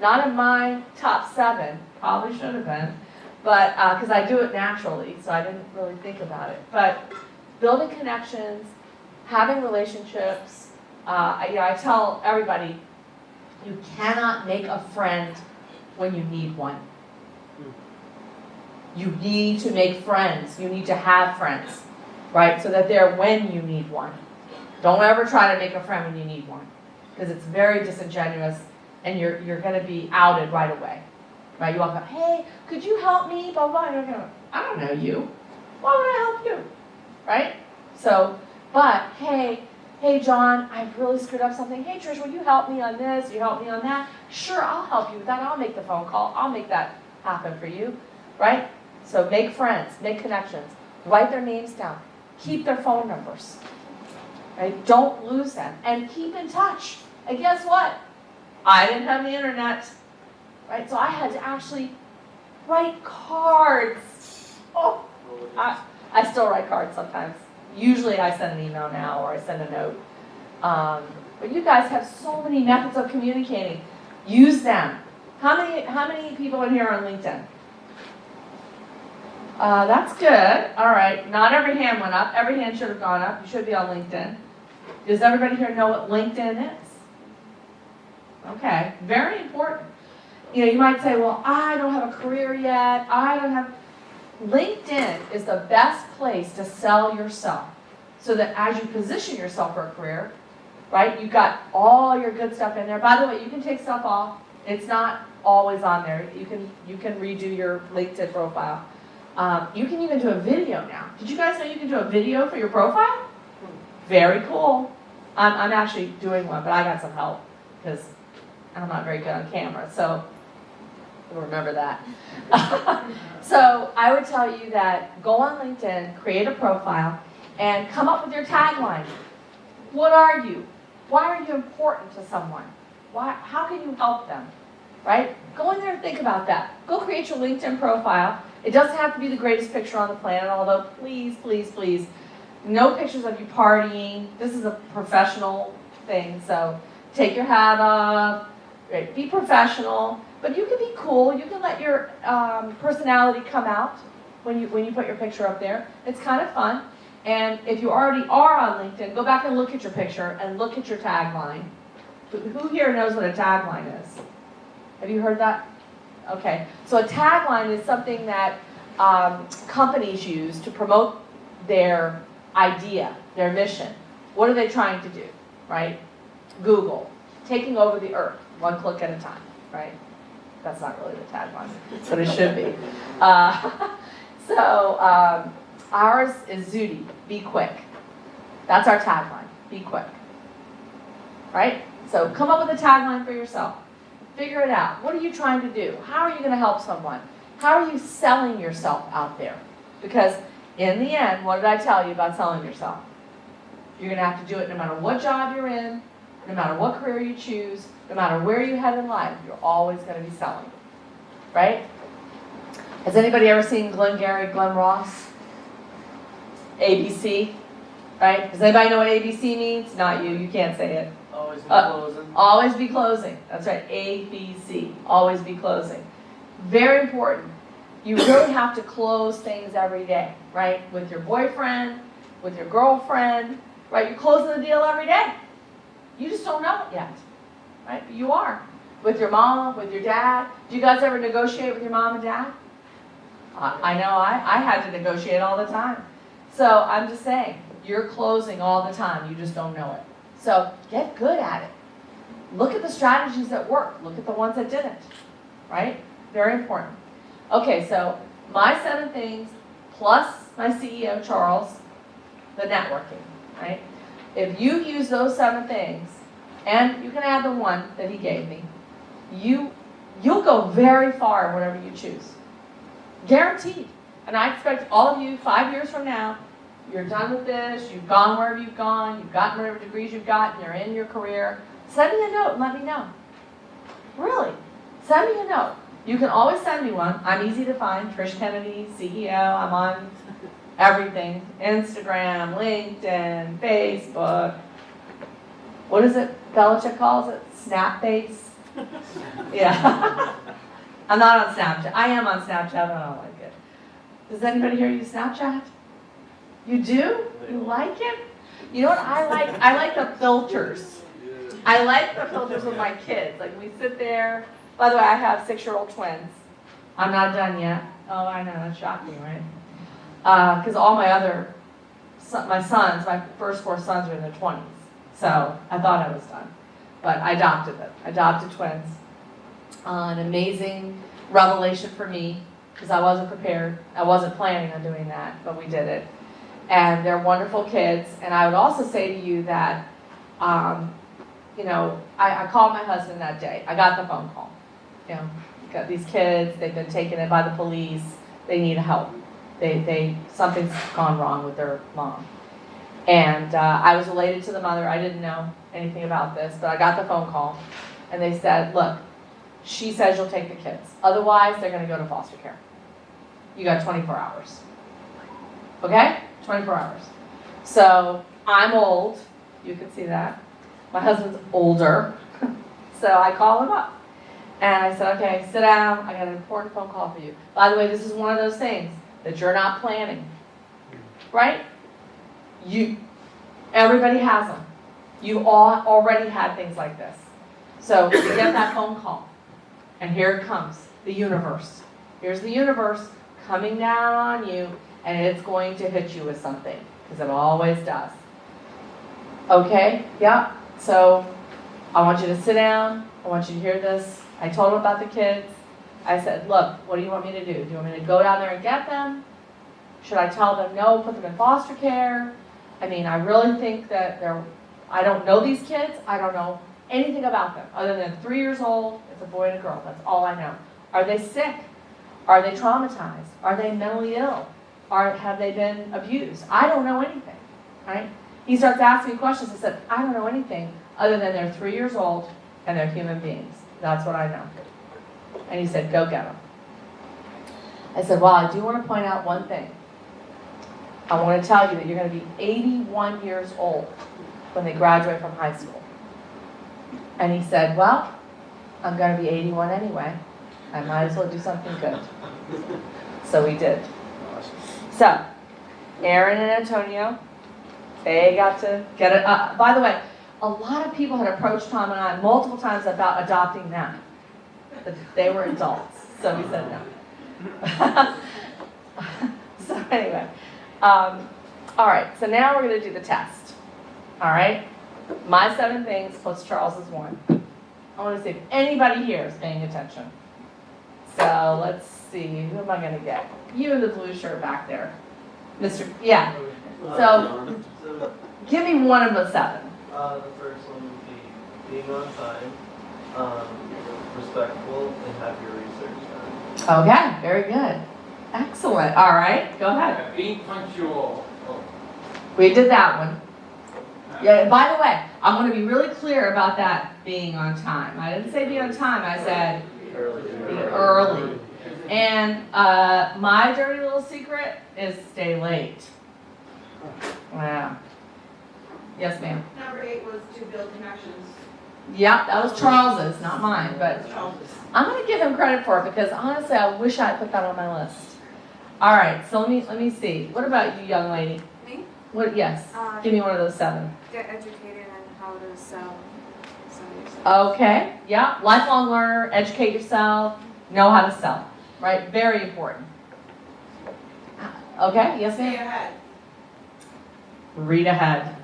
not in my top 7. Probably should have been, but because I do it naturally, so I didn't really think about it. But building connections, having relationships. I tell everybody, you cannot make a friend when you need one. You need to make friends. You need to have friends, right? So that they're when you need one. Don't ever try to make a friend when you need one, because it's very disingenuous, and you're going to be outed right away. right? You walk up, hey, could you help me? Blah, blah, and you're going, I don't know you. Why would I help you? Right? So, but, hey, John, I've really screwed up something. Hey, Trish, will you help me on this? You help me on that? Sure, I'll help you with that. I'll make the phone call. I'll make that happen for you, right? So make friends, make connections, write their names down, keep their phone numbers, right? Don't lose them, and keep in touch. And guess what? I didn't have the internet, right? So I had to actually write cards. Oh, I still write cards sometimes. Usually I send an email now, or I send a note. But you guys have so many methods of communicating. Use them. How many people in here are on LinkedIn? That's good. All right. Not every hand went up. Every hand should have gone up. You should be on LinkedIn. Does everybody here know what LinkedIn is? Okay. Very important. You know, you might say, well, I don't have a career yet. LinkedIn is the best place to sell yourself, so that as you position yourself for a career, right, you've got all your good stuff in there. By the way, you can take stuff off. It's not always on there. You can redo your LinkedIn profile. You can even do a video now. Did you guys know you can do a video for your profile? Very cool. I'm actually doing one, but I got some help because I'm not very good on camera, so you'll remember that. So I would tell you that go on LinkedIn, create a profile, and come up with your tagline. What are you? Why are you important to someone? How can you help them? Right? Go in there and think about that. Go create your LinkedIn profile. It doesn't have to be the greatest picture on the planet, although please, please, please, no pictures of you partying. This is a professional thing, so take your hat off, right? Be professional, but you can be cool. You can let your personality come out when you put your picture up there. It's kind of fun. And if you already are on LinkedIn, go back and look at your picture and look at your tagline. Who here knows what a tagline is? Have you heard that? Okay. So a tagline is something that companies use to promote their idea, their mission. What are they trying to do, right? Google, taking over the earth, one click at a time, right? That's not really the tagline, but it should be. Ours is Zudy, be quick. That's our tagline, be quick. Right? So come up with a tagline for yourself. Figure it out. What are you trying to do? How are you going to help someone? How are you selling yourself out there? Because in the end, what did I tell you about selling yourself? You're going to have to do it no matter what job you're in, no matter what career you choose, no matter where you head in life, you're always going to be selling. Right? Has anybody ever seen Glenn Ross? ABC, right? Does anybody know what ABC means? Not you, you can't say it. Always be closing. Always be closing. That's right, ABC, always be closing. Very important. You really have to close things every day, right? With your boyfriend, with your girlfriend, right? You're closing the deal every day. You just don't know it yet, right? But you are. With your mom, with your dad. Do you guys ever negotiate with your mom and dad? I know I had to negotiate all the time. So I'm just saying, you're closing all the time. You just don't know it. So get good at it. Look at the strategies that work. Look at the ones that didn't. Right? Very important. Okay, so my 7 things plus my CEO, Charles, the networking. Right? If you use those 7 things, and you can add the one that he gave me, you'll go very far whatever you choose. Guaranteed. And I expect all of you 5 years from now, you're done with this, you've gone wherever you've gone, you've gotten whatever degrees you've gotten, you're in your career. Send me a note and let me know. Really. Send me a note. You can always send me one. I'm easy to find. Trish Kennedy, CEO. I'm on everything. Instagram, LinkedIn, Facebook. What is it Belichick calls it? Snapface? Yeah. I'm not on Snapchat. I am on Snapchat, but I don't like it. Does anybody here use Snapchat? You do? You like it? You know what I like? I like the filters. I like the filters with my kids. Like we sit there. By the way, I have 6-year-old twins. I'm not done yet. Oh, I know, that's shocking, right? Because all my sons, my first 4 sons are in their 20s. So I thought I was done. But I adopted them. I adopted twins. An amazing revelation for me, because I wasn't prepared. I wasn't planning on doing that, but we did it. And they're wonderful kids. And I would also say to you that, you know, I called my husband that day. I got the phone call. You know, got these kids, they've been taken in by the police. They need help. Something's gone wrong with their mom. And I was related to the mother. I didn't know anything about this, but I got the phone call. And they said, look, she says you'll take the kids. Otherwise, they're going to go to foster care. You got 24 hours. Okay? 24 hours. So I'm old. You can see that. My husband's older. So I call him up. And I said, okay, sit down. I got an important phone call for you. By the way, this is one of those things that you're not planning. Right? Everybody has them. You all already had things like this. So you get that phone call. And here it comes. The universe. Here's the universe coming down on you. And it's going to hit you with something. Because it always does. Okay? Yeah. So I want you to sit down. I want you to hear this. I told him about the kids. I said, look, what do you want me to do? Do you want me to go down there and get them? Should I tell them no, put them in foster care? I mean, I really think that I don't know these kids. I don't know anything about them other than 3 years old. It's a boy and a girl. That's all I know. Are they sick? Are they traumatized? Are they mentally ill? Have they been abused? I don't know anything, right? He starts asking me questions. I said, I don't know anything other than they're 3 years old and they're human beings. That's what I know. And he said, go get them. I said, well, I do want to point out one thing. I want to tell you that you're going to be 81 years old when they graduate from high school. And he said, well, I'm going to be 81 anyway. I might as well do something good. So we did. So, Aaron and Antonio, they got to get it. By the way, a lot of people had approached Tom and I multiple times about adopting them. But they were adults, so we said no. So anyway, all right, so now we're going to do the test. All right? My 7 things plus Charles's 1. I want to see if anybody here is paying attention. So let's see, who am I going to get? You in the blue shirt back there. Mr. Yeah. So give me one of the 7. The first one would be being on time, respectful, and have your research done. Okay, very good. Excellent. All right, go ahead. Being punctual. Oh. We did that one. Yeah, by the way, I want to be really clear about that being on time. I didn't say be on time, I said be early. And my dirty little secret is stay late. Wow. Yes, ma'am. Number 8 was to build connections. Yeah, that was Charles's, not mine, but I'm going to give him credit for it because honestly, I wish I had put that on my list. All right, so let me see. What about you, young lady? Me? What? Yes. Give me one of those 7. Get educated on how to sell yourself. Okay. Yeah. Lifelong learner. Educate yourself. Know how to sell. Right. Very important. Okay. Yes, Stay ma'am. ahead. Read ahead.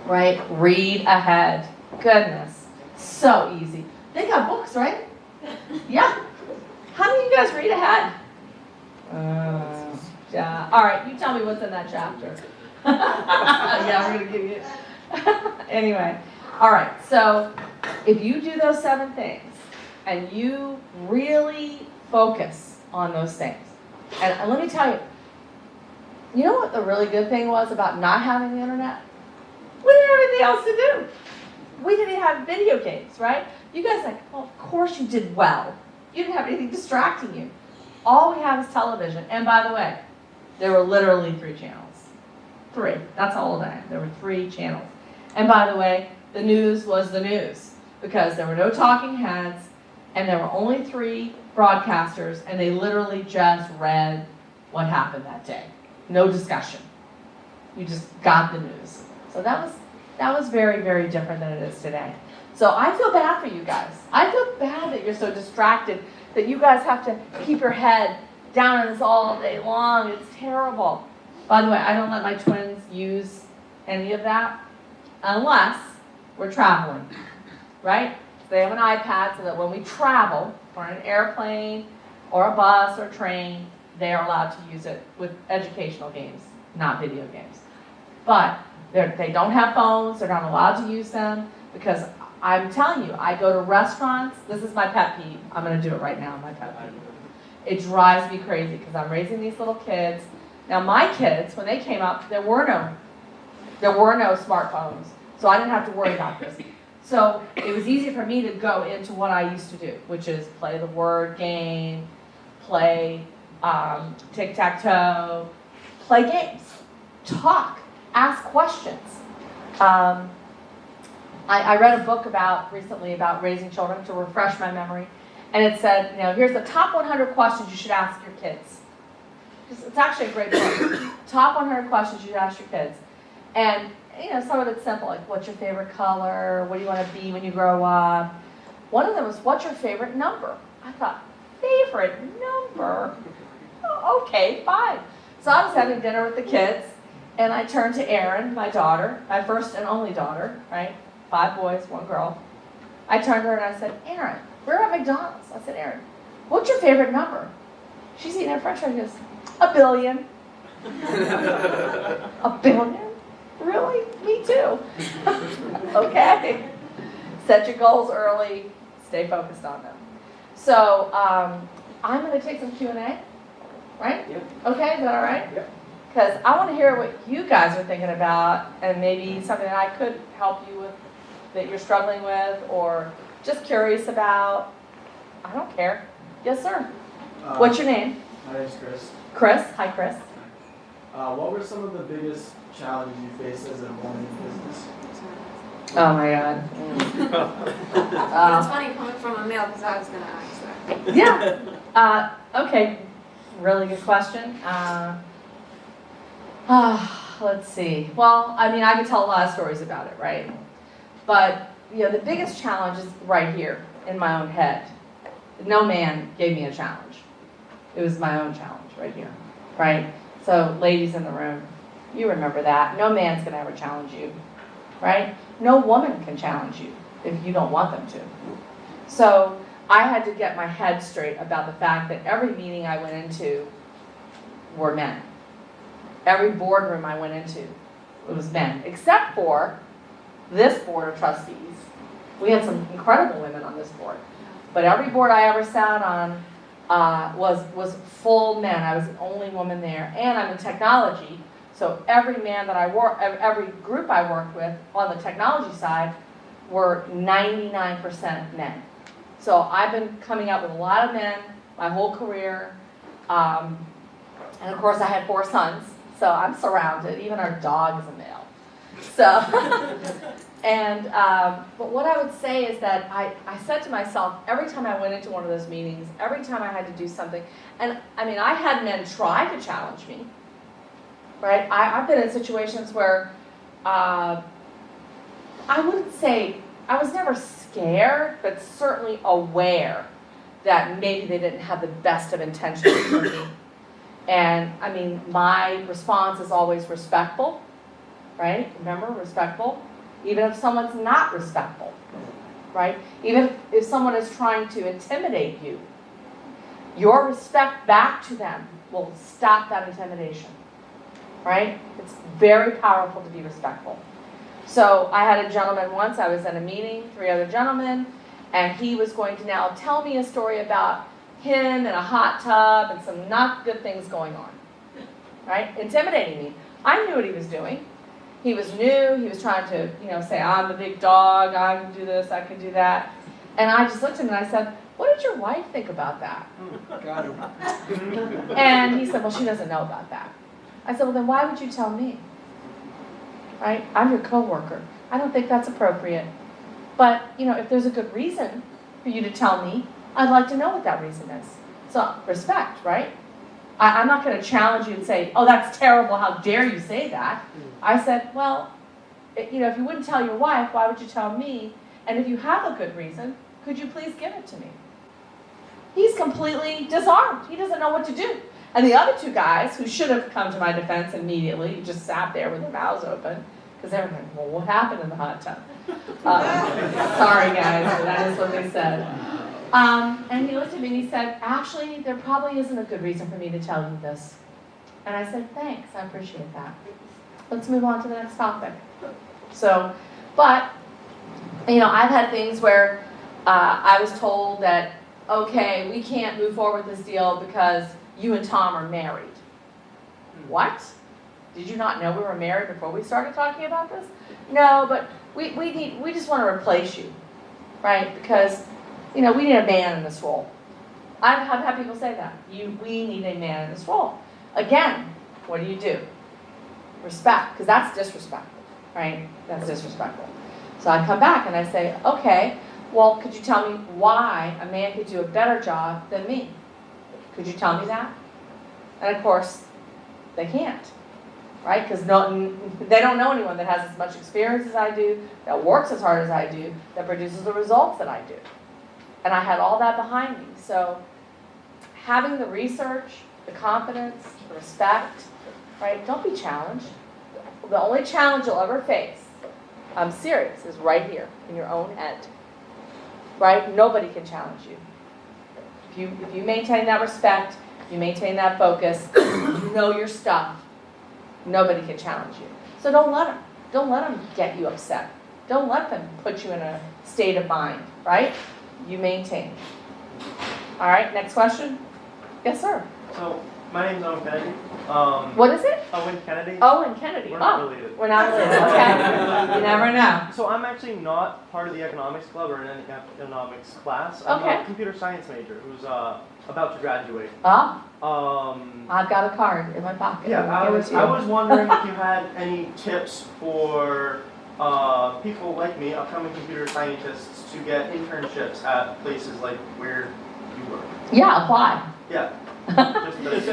Right. Read ahead. Goodness. So easy. They got books, right? Yeah. How do you guys read ahead? Yeah. All right. You tell me what's in that chapter. Yeah, we're gonna give you. Anyway. All right. So if you do those 7 things and you really focus on those things, and let me tell you, you know what the really good thing was about not having the internet? We didn't have anything else to do. We didn't have video games, right? You guys like, well, of course you did well. You didn't have anything distracting you. All we have is television. And by the way, there were literally 3 channels. 3. That's how old I am. There were 3 channels. And by the way, the news was the news because there were no talking heads and there were only 3 broadcasters and they literally just read what happened that day. No discussion. You just got the news. So that was very, very different than it is today. So I feel bad for you guys. I feel bad that you're so distracted that you guys have to keep your head down on this all day long. It's terrible. By the way, I don't let my twins use any of that unless we're traveling, right? they have an iPad so that when we travel, or an airplane, or a bus, or train, they are allowed to use it with educational games, not video games. But they don't have phones, they're not allowed to use them, because I'm telling you, I go to restaurants, this is my pet peeve, I'm going to do it right now, my pet peeve. It drives me crazy, because I'm raising these little kids. Now my kids, when they came up, there were no smartphones, so I didn't have to worry about this. So it was easy for me to go into what I used to do, which is play the word game, play tic-tac-toe, play games, talk, ask questions. I read a book recently about raising children to refresh my memory, and it said, here's the top 100 questions you should ask your kids. It's actually a great book. Top 100 questions you should ask your kids. And some of it's simple, like what's your favorite color? What do you want to be when you grow up? One of them was, what's your favorite number? I thought, favorite number? Oh, okay, fine. So I was having dinner with the kids, and I turned to Erin, my daughter, my first and only daughter, right? 5 boys, 1 girl. I turned to her and I said, Erin, we're at McDonald's. I said, Erin, what's your favorite number? She's eating her french fries and goes, 1 billion. 1 billion? Really? Me too. Okay. Set your goals early. Stay focused on them. So I'm going to take some Q&A. Right? Yeah. Okay, is that all right? Yeah. Because I want to hear what you guys are thinking about, and maybe something that I could help you with, that you're struggling with, or just curious about. I don't care. Yes, sir. What's your name? My name's Chris. Chris. Hi, Chris. What were some of the biggest challenges you faced as a woman in business? Oh my God. It's funny coming from a male because I was going to ask that. Yeah. Okay. Really good question. Let's see. Well, I could tell a lot of stories about it, right? But the biggest challenge is right here in my own head. No man gave me a challenge. It was my own challenge right here, right? So, ladies in the room, you remember that. No man's going to ever challenge you, right? No woman can challenge you if you don't want them to. So, I had to get my head straight about the fact that every meeting I went into were men. Every boardroom I went into, it was men, except for this board of trustees. We had some incredible women on this board. But every board I ever sat on was full men. I was the only woman there. And I'm in technology, so every group I worked with on the technology side were 99% men. So I've been coming up with a lot of men my whole career. And of course I had 4 sons, so I'm surrounded. Even our dog is a male. So, but what I would say is that I said to myself, every time I went into one of those meetings, every time I had to do something, and I had men try to challenge me, right? I've been in situations where I wouldn't say, I was never scared, but certainly aware that maybe they didn't have the best of intentions for me. And my response is always respectful, right? Remember, respectful. Even if someone's not respectful, right? Even if someone is trying to intimidate you, your respect back to them will stop that intimidation, right? It's very powerful to be respectful. So I had a gentleman once, I was in a meeting, 3 other gentlemen, and he was going to now tell me a story about him in a hot tub and some not good things going on, right? Intimidating me. I knew what he was doing. He was new, he was trying to, say, I'm the big dog, I can do this, I can do that. And I just looked at him and I said, what did your wife think about that? Got him. And he said, well, she doesn't know about that. I said, well, then why would you tell me? Right? I'm your coworker. I don't think that's appropriate. But, if there's a good reason for you to tell me, I'd like to know what that reason is. So, respect, right? I'm not going to challenge you and say, oh, that's terrible, how dare you say that? I said, well, if you wouldn't tell your wife, why would you tell me? And if you have a good reason, could you please give it to me? He's completely disarmed. He doesn't know what to do. And the other 2 guys, who should have come to my defense immediately, just sat there with their mouths open, Because they're like, well, what happened in the hot tub? Sorry guys, but that is what they said. And he looked at me and he said, actually, there probably isn't a good reason for me to tell you this. And I said, thanks, I appreciate that. Let's move on to the next topic. So, but, I've had things where I was told that, okay, we can't move forward with this deal because you and Tom are married. What? Did you not know we were married before we started talking about this? No, but we just want to replace you, right? Because, we need a man in this role. I've had people say that. We need a man in this role. Again, what do? Respect, because that's disrespectful, right? That's disrespectful. So I come back and I say, okay, well, could you tell me why a man could do a better job than me? Could you tell me that? And of course, they can't, right? Because they don't know anyone that has as much experience as I do, that works as hard as I do, that produces the results that I do. And I had all that behind me. So having the research, the confidence, the respect, right? Don't be challenged. The only challenge you'll ever face, I'm serious, is right here in your own head. Right? Nobody can challenge you. If you maintain that respect, you maintain that focus, you know your stuff, nobody can challenge you. So don't let them get you upset. Don't let them put you in a state of mind, right? You maintain. All right, next question. Yes, sir. So, my name's Owen Kennedy. What is it? Owen Kennedy. Owen Kennedy. We're not related. We're not related. Okay. You never know. So I'm actually not part of the economics club or in any economics class. I'm Okay. a computer science major who's about to graduate. I've got a card in my pocket. Yeah, I was wondering if you had any tips for people like me, upcoming computer scientists, to get internships at places like where you work. Yeah, apply. Yeah.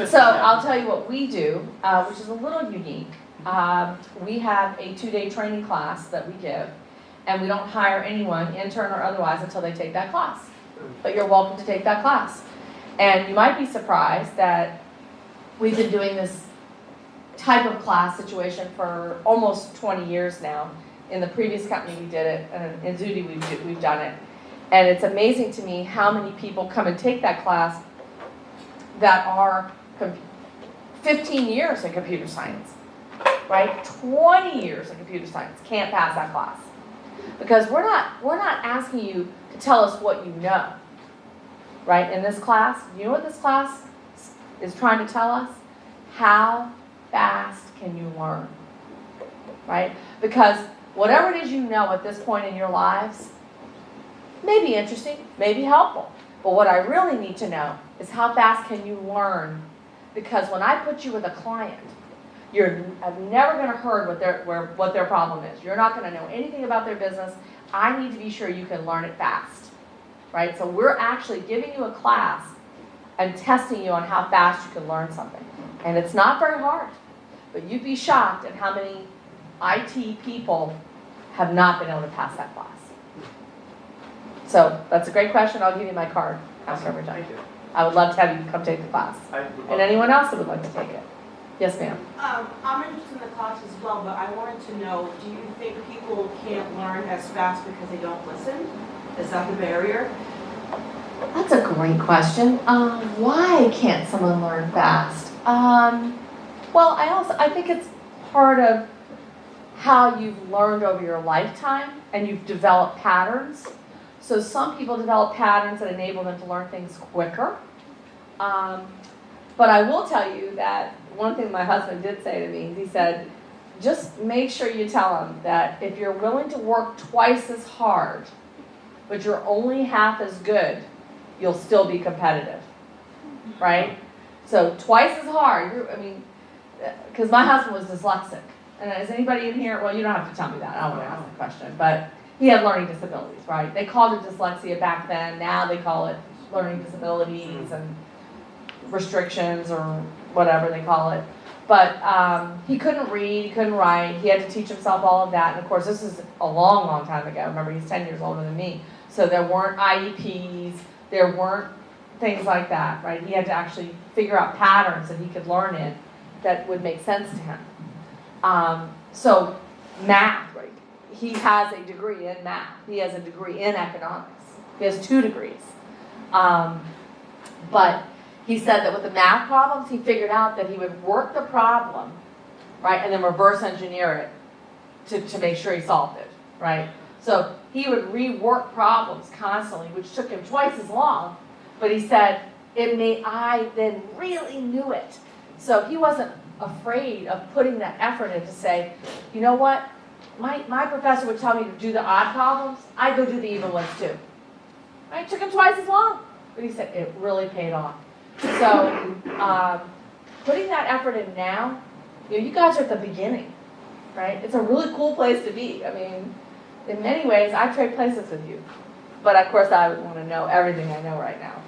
So I'll tell you what we do, which is a little unique. We have a 2-day training class that we give, and we don't hire anyone, intern or otherwise, until they take that class. But you're welcome to take that class. And you might be surprised that we've been doing this type of class situation for almost 20 years now. In the previous company we did it, and in Zudy we've done it. And it's amazing to me how many people come and take that class that are 15 years in computer science, right? 20 years in computer science can't pass that class. Because we're not asking you to tell us what you know, right? In this class, you know what this class is trying to tell us? How fast can you learn, right? Because whatever it is you know at this point in your lives may be interesting, may be helpful. But what I really need to know is how fast can you learn? Because when I put you with a client, you're never going to hear what their problem is. You're not going to know anything about their business. I need to be sure you can learn it fast, right? So we're actually giving you a class and testing you on how fast you can learn something. And it's not very hard, but you'd be shocked at how many IT people have not been able to pass that class. So that's a great question. I'll give you my card after every time. Thank you. I would love to have you come take the class. And anyone else that would like to take it. Yes, ma'am. I'm interested in the class as well, but I wanted to know, do you think people can't learn as fast because they don't listen? Is that the barrier? That's a great question. Why can't someone learn fast? Well, I think it's part of how you've learned over your lifetime and you've developed patterns. So some people develop patterns that enable them to learn things quicker. But I will tell you that one thing my husband did say to me, he said, just make sure you tell them that if you're willing to work twice as hard, but you're only half as good, you'll still be competitive, right? So twice as hard, because my husband was dyslexic. And is anybody in here, well, you don't have to tell me that, I don't want to ask the question, but he had learning disabilities, right? They called it dyslexia back then, now they call it learning disabilities and restrictions or whatever they call it. But he couldn't read, he couldn't write, he had to teach himself all of that. And of course, this is a long, long time ago. Remember, he's 10 years older than me. So there weren't IEPs, there weren't things like that, right? He had to actually figure out patterns that he could learn in that would make sense to him. So math, right? He has a degree in math. He has a degree in economics. He has 2 degrees. But he said that with the math problems, he figured out that he would work the problem, right, and then reverse engineer it to make sure he solved it, right? So he would rework problems constantly, which took him twice as long. But he said, I then really knew it. So he wasn't afraid of putting that effort in to say, you know what? My professor would tell me to do the odd problems. I go do the even ones too. Right? It took him twice as long. But he said it really paid off. So putting that effort in now, you guys are at the beginning, right? It's a really cool place to be. I mean, in many ways, I trade places with you. But of course, I would want to know everything I know right now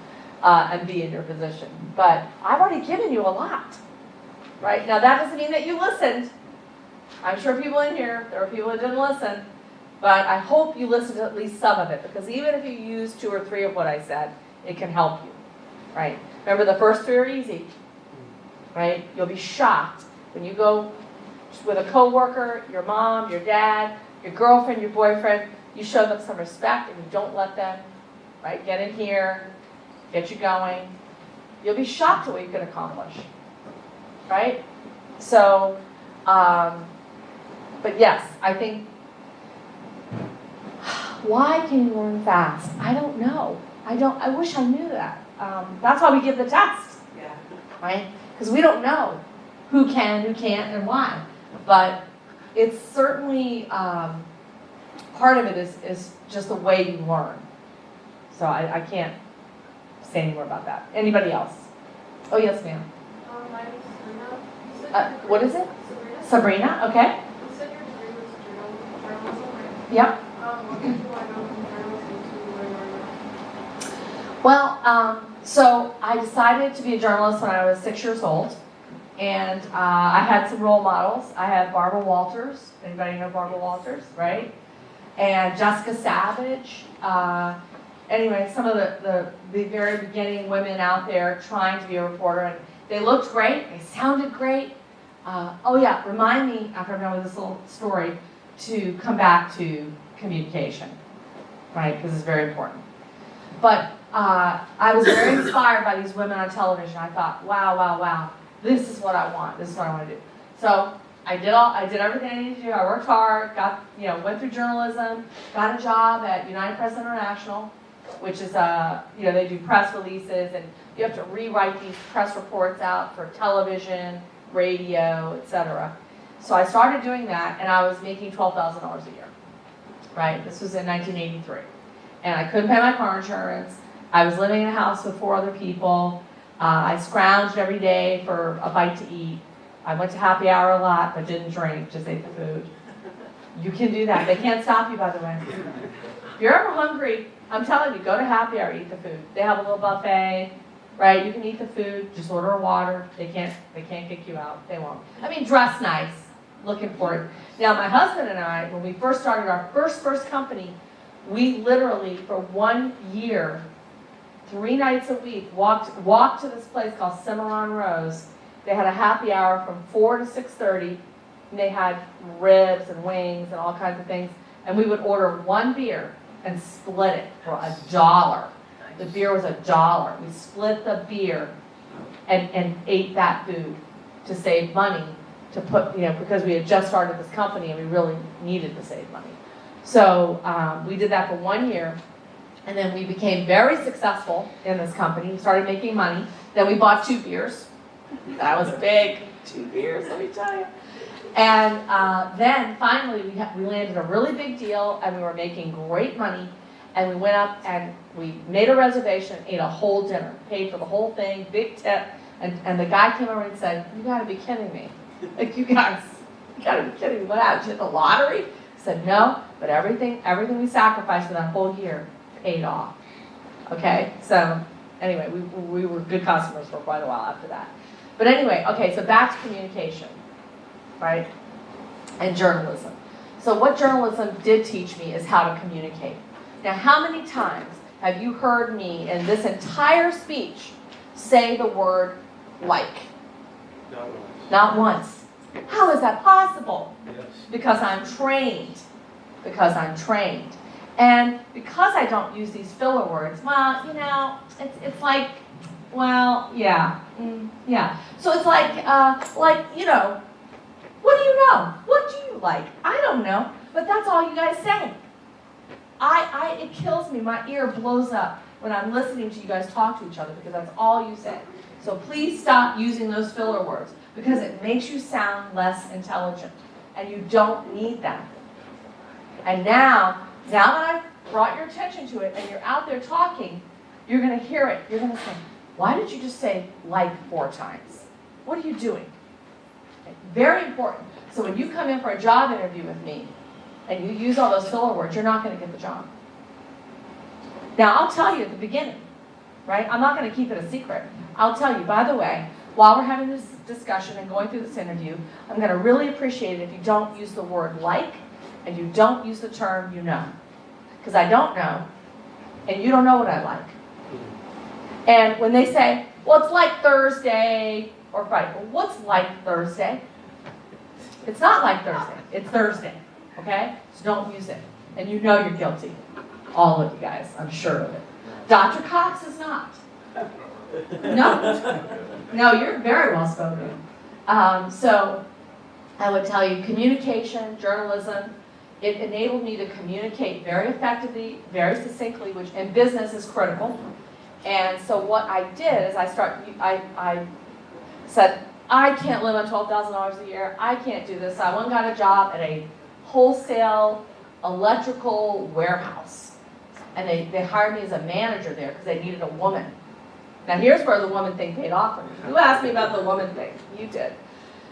and be in your position. But I've already given you a lot, right? Now, that doesn't mean that you listened. I'm sure people in here, there are people that didn't listen. But I hope you listened to at least some of it. Because even if you use 2 or 3 of what I said, it can help you, right? Remember, the first 3 are easy, right? You'll be shocked when you go with a coworker, your mom, your dad, your girlfriend, your boyfriend, you show them some respect and you don't let them, right, get in here, get you going. You'll be shocked at what you can accomplish, right? So, but yes, I think, why can you learn fast? I don't know. I wish I knew that. That's why we give the test, right? Because we don't know who can, who can't, and why. But it's certainly, part of it is just the way you learn. So I can't say any more about that. Anybody else? Oh, yes, ma'am. My name is Sabrina. What is it? Sabrina, okay. You said your degree was journalism, right? Yep. What did you want to go from journalism to where you are now? Well, so I decided to be a journalist when I was 6 years old. And I had some role models. I had Barbara Walters. Anybody know Barbara Walters, right? And Jessica Savage. Anyway, some of the very beginning women out there trying to be a reporter. And they looked great. They sounded great. Oh yeah, remind me, after I'm done with this little story, to come back to communication, right? Because it's very important. But I was very inspired by these women on television. I thought, wow. This is what I want. This is what I want to do. So I did everything I needed to do. I worked hard, went through journalism, got a job at United Press International, which is they do press releases, and you have to rewrite these press reports out for television, radio, etc. So I started doing that, and I was making $12,000 a year. Right? This was in 1983, and I couldn't pay my car insurance. I was living in a house with 4 other people. I scrounged every day for a bite to eat. I went to happy hour a lot, but didn't drink, just ate the food. You can do that. They can't stop you, by the way. If you're ever hungry, I'm telling you, go to happy hour, eat the food. They have a little buffet, right? You can eat the food, just order water. They can't kick you out. They won't. I mean, dress nice, looking for it. Now, my husband and I, when we first started our first company, we literally, for 1 year, 3 nights a week, walked to this place called Cimarron Rose. They had a happy hour from 4 to 6:30, and they had ribs and wings and all kinds of things. And we would order 1 beer and split it for $1. The beer was $1. We split the beer and ate that food to save money to put, because we had just started this company and we really needed to save money. So we did that for 1 year. And then we became very successful in this company. We started making money. Then we bought 2 beers. That was big. 2 beers, let me tell you. And then finally we landed a really big deal, and we were making great money. And we went up and we made a reservation, ate a whole dinner, paid for the whole thing, big tip. And the guy came over and said, "You got to be kidding me! Like you got to be kidding me! What happened? Did you hit the lottery?" I said, "No, but everything we sacrificed for that whole year paid off." Okay, so anyway, we were good customers for quite a while after that. But anyway, okay, so back to communication, right? And journalism. So what journalism did teach me is how to communicate. Now, how many times have you heard me in this entire speech say the word like? Not once. Not once. How is that possible? Yes. Because I'm trained. Because I'm trained. And because I don't use these filler words, well, you know, it's like, well, yeah, yeah. So it's like, you know, what do you know? What do you like? I don't know, but that's all you guys say. It kills me. My ear blows up when I'm listening to you guys talk to each other because that's all you say. So please stop using those filler words because it makes you sound less intelligent, and you don't need that. And now that I've brought your attention to it and you're out there talking, you're going to hear it. You're going to say, why did you just say like 4 times? What are you doing? Okay, very important. So when you come in for a job interview with me and you use all those filler words, you're not going to get the job. Now, I'll tell you at the beginning, right? I'm not going to keep it a secret. I'll tell you, by the way, while we're having this discussion and going through this interview, I'm going to really appreciate it if you don't use the word like and you don't use the term you know. Because I don't know, and you don't know what I like. And when they say, well, it's like Thursday or Friday. Well, what's like Thursday? It's not like Thursday. It's Thursday, okay? So don't use it. And you know you're guilty. All of you guys, I'm sure of it. Dr. Cox is not. No, you're very well spoken. So I would tell you communication, journalism, it enabled me to communicate very effectively, very succinctly, which in business is critical. And so what I did is I said, I can't live on $12,000 a year. I can't do this. So I went and got a job at a wholesale electrical warehouse. And they hired me as a manager there because they needed a woman. Now here's where the woman thing paid off for me. You asked me about the woman thing. You did.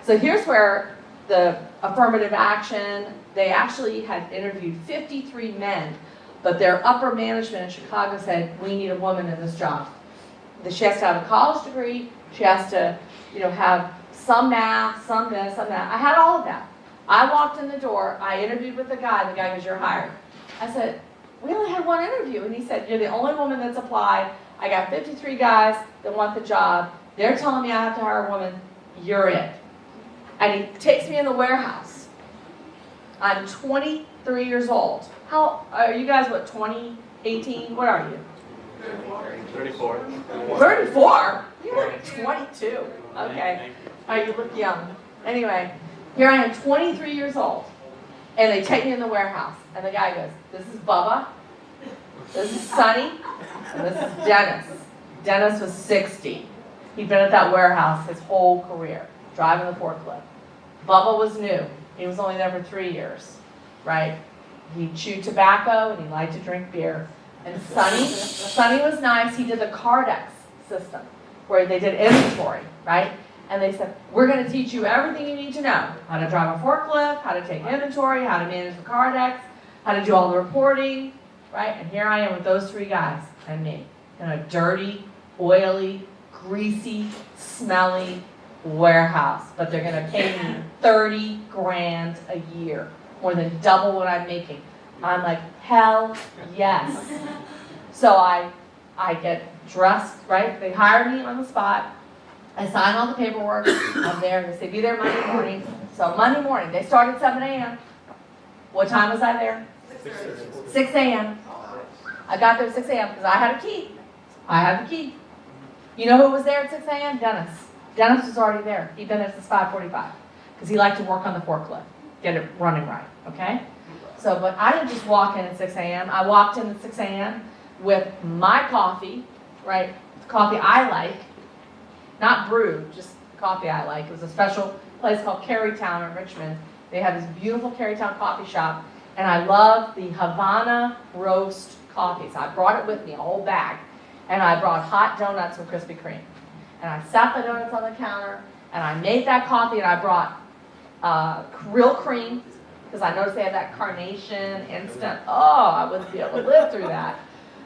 So here's where the affirmative action, they actually had interviewed 53 men, but their upper management in Chicago said, we need a woman in this job. She has to have a college degree. She has to, have some math, some this, some that. I had all of that. I walked in the door. I interviewed with the guy. The guy goes, you're hired. I said, we only had one interview. And he said, you're the only woman that's applied. I got 53 guys that want the job. They're telling me I have to hire a woman. You're it. And he takes me in the warehouse. I'm 23 years old. How are you guys, 20, 18? What are you? 34. 34? You're 22. Okay. All right, you look young. Anyway, here I am, 23 years old. And they take me in the warehouse. And the guy goes, this is Bubba. This is Sonny. And this is Dennis. Dennis was 60. He'd been at that warehouse his whole career, driving the forklift. Bubba was new. He was only there for 3 years, right? He chewed tobacco and he liked to drink beer. And Sonny was nice. He did the Cardex system where they did inventory, right? And they said, we're going to teach you everything you need to know. How to drive a forklift, how to take inventory, how to manage the Cardex, how to do all the reporting, right? And here I am with those 3 guys and me in a dirty, oily, greasy, smelly warehouse. But they're going to pay me 30 grand a year, more than double what I'm making. I'm like, hell yes. So I get dressed, right? They hire me on the spot. I sign all the paperwork. I'm there. They say, be there Monday morning. So Monday morning, they start at 7 a.m. What time was I there? 6 a.m. I got there at 6 a.m. because I had a key. I had the key. You know who was there at 6 a.m.? Dennis. Dennis was already there. He'd been there since 5:45 because he liked to work on the forklift, get it running right, okay? So, but I didn't just walk in at 6 a.m. I walked in at 6 a.m. with my coffee, right? Coffee I like, not brewed, just coffee I like. It was a special place called Carytown in Richmond. They have this beautiful Carytown coffee shop, and I love the Havana roast coffee. So I brought it with me, a whole bag, and I brought hot donuts with Krispy Kreme. And I sat the donuts on the counter, and I made that coffee, and I brought real cream, because I noticed they had that carnation instant. Oh, I wouldn't be able to live through that.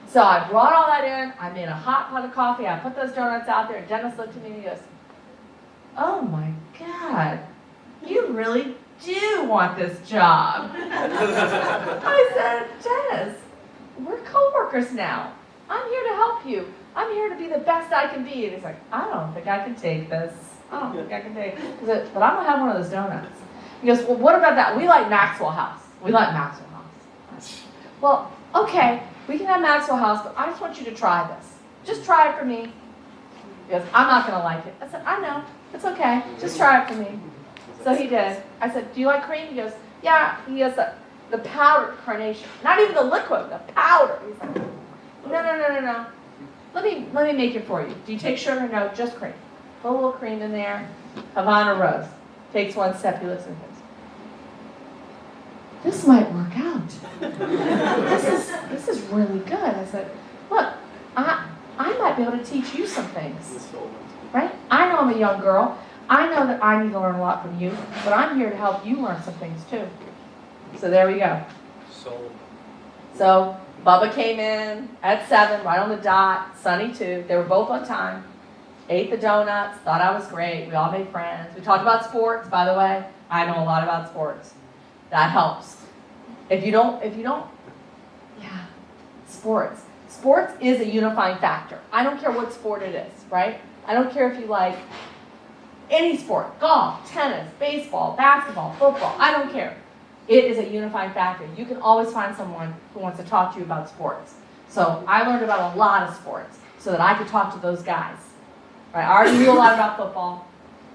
So I brought all that in. I made a hot pot of coffee. I put those donuts out there. And Dennis looked at me and he goes, oh my God, you really do want this job. I said, Dennis, we're coworkers now. I'm here to help help you. I'm here to be the best I can be. And he's like, I don't think I can take this. I don't think I can take it. But I'm going to have one of those donuts. He goes, well, what about that? We like Maxwell House. We like Maxwell House. Well, okay, we can have Maxwell House, but I just want you to try this. Just try it for me. He goes, I'm not going to like it. I said, I know. It's okay. Just try it for me. So he did. I said, do you like cream? He goes, yeah. He goes, the powdered carnation. Not even the liquid, the powder. He's like, no. Let me make it for you. Do you take sugar? No, just cream. Put a little cream in there. Havana Rose. Takes one step. He looks and goes, this might work out. This is really good. I said, look, I might be able to teach you some things. Right? I know I'm a young girl. I know that I need to learn a lot from you, but I'm here to help you learn some things too. So there we go. So Bubba came in at 7, right on the dot, Sunny too. They were both on time. Ate the donuts, thought I was great. We all made friends. We talked about sports, by the way. I know a lot about sports. That helps. If you don't, yeah, sports. Sports is a unifying factor. I don't care what sport it is, right? I don't care if you like any sport, golf, tennis, baseball, basketball, football, I don't care. It is a unifying factor. You can always find someone who wants to talk to you about sports. So I learned about a lot of sports so that I could talk to those guys. Right? I already knew a lot about football.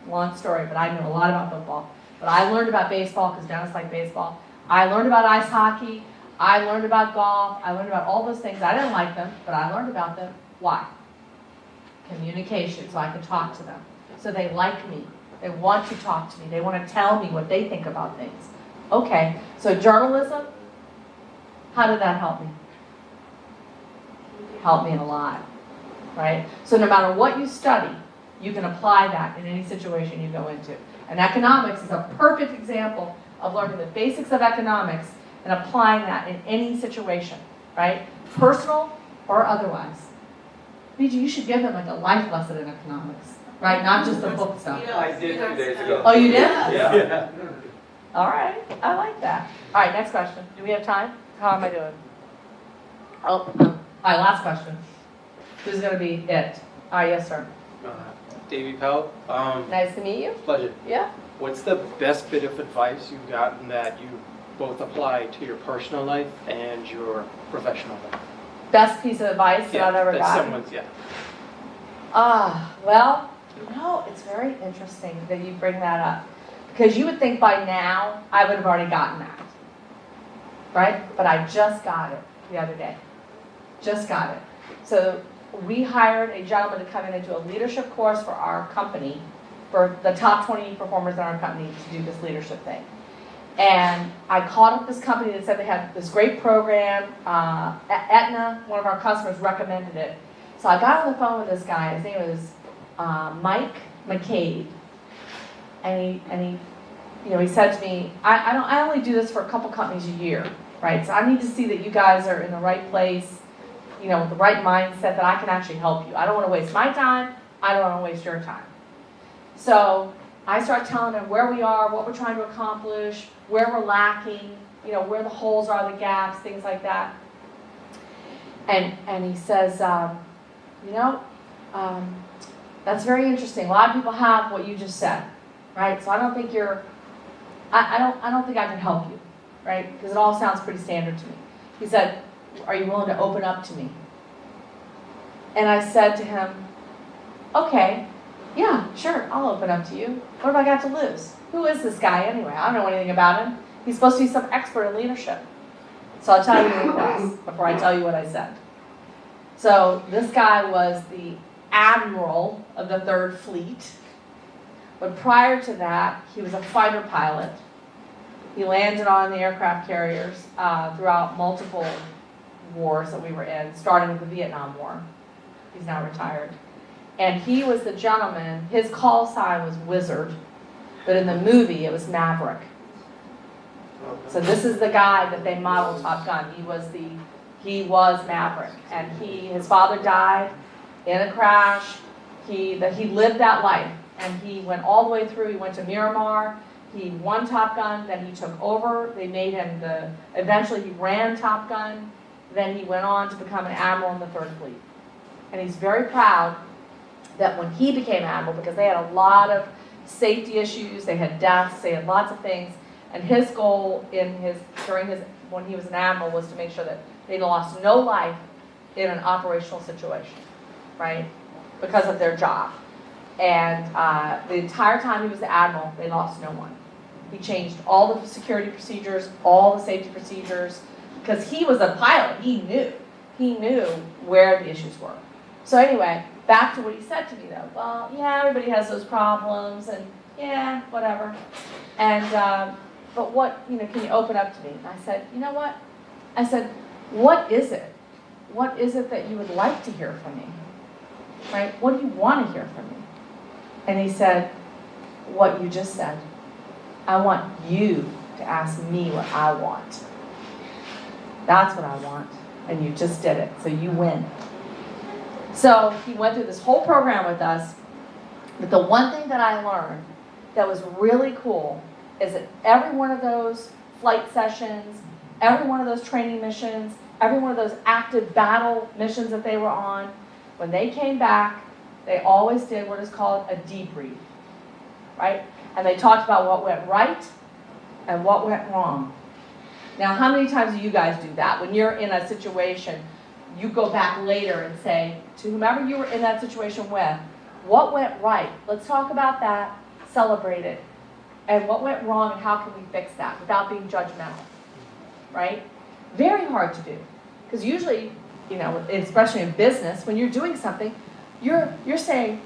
Long story, but I knew a lot about football. But I learned about baseball because Dennis liked baseball. I learned about ice hockey. I learned about golf. I learned about all those things. I didn't like them, but I learned about them. Why? Communication, so I could talk to them. So they like me. They want to talk to me. They want to tell me what they think about things. Okay, so journalism, how did that help me? Helped me a lot, right? So no matter what you study, you can apply that in any situation you go into. And economics is a perfect example of learning the basics of economics and applying that in any situation, right? Personal or otherwise. BG, you should give them like a life lesson in economics, right? Not just the book stuff. I did 2 days ago. Oh, you did? Yeah. All right, I like that. All right, next question. Do we have time? How am I doing? Oh, all right, last question. Who's going to be it? All right, yes, sir. Davey Pell. Nice to meet you. Pleasure. Yeah. What's the best bit of advice you've gotten that you both apply to your personal life and your professional life? Best piece of advice that I've ever gotten? Someone's, yeah. Well, it's very interesting that you bring that up. Because you would think by now I would have already gotten that. Right? But I just got it the other day. Just got it. So we hired a gentleman to come in and do a leadership course for our company, for the top 20 performers in our company to do this leadership thing. And I called up this company that said they had this great program. Aetna, one of our customers, recommended it. So I got on the phone with this guy. His name was Mike McCabe. And he said to me, I only do this for a couple companies a year, right? So I need to see that you guys are in the right place, with the right mindset that I can actually help you. I don't want to waste my time. I don't want to waste your time. So I start telling him where we are, what we're trying to accomplish, where we're lacking, where the holes are, the gaps, things like that. And he says, that's very interesting. A lot of people have what you just said. Right, so I don't think I don't think I can help you, right? Because it all sounds pretty standard to me. He said, are you willing to open up to me? And I said to him, okay, yeah, sure, I'll open up to you. What have I got to lose? Who is this guy anyway? I don't know anything about him. He's supposed to be some expert in leadership. So I'll tell you who he was before I tell you what I said. So this guy was the admiral of the 3rd Fleet. But prior to that, he was a fighter pilot. He landed on the aircraft carriers throughout multiple wars that we were in, starting with the Vietnam War. He's now retired. And he was the gentleman, his call sign was Wizard, but in the movie it was Maverick. So this is the guy that they modeled Top Gun. He was Maverick. And his father died in a crash. He lived that life. And he went all the way through. He went to Miramar. He won Top Gun. Then he took over. They made him eventually he ran Top Gun. Then he went on to become an admiral in the 3rd Fleet. And he's very proud that when he became admiral, because they had a lot of safety issues, they had deaths, they had lots of things, and his goal when he was an admiral was to make sure that they lost no life in an operational situation, right? Because of their job. And the entire time he was the admiral, they lost no one. He changed all the security procedures, all the safety procedures, because he was a pilot. He knew where the issues were. So anyway, back to what he said to me though. Well, yeah, everybody has those problems, and yeah, whatever. And but what, can you open up to me? And I said, you know what? I said, what is it? What is it that you would like to hear from me? Right? What do you want to hear from me? And he said, what you just said. I want you to ask me what I want. That's what I want. And you just did it. So you win. So he went through this whole program with us. But the one thing that I learned that was really cool is that every one of those flight sessions, every one of those training missions, every one of those active battle missions that they were on, when they came back, they always did what is called a debrief, right? And they talked about what went right and what went wrong. Now, how many times do you guys do that? When you're in a situation, you go back later and say to whomever you were in that situation with, what went right? Let's talk about that, celebrate it. And what went wrong and how can we fix that without being judgmental, right? Very hard to do. Because usually, especially in business, when you're doing something, you're saying,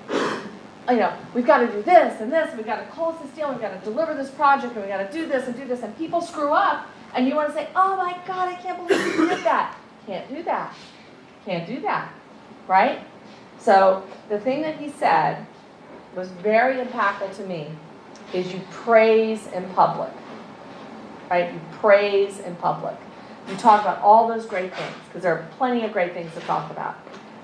we've got to do this and this, and we've got to close this deal, we've got to deliver this project, and we've got to do this, and people screw up, and you want to say, oh my God, I can't believe you did that. Can't do that. Can't do that, right? So the thing that he said was very impactful to me is you praise in public, right? You praise in public. You talk about all those great things, because there are plenty of great things to talk about,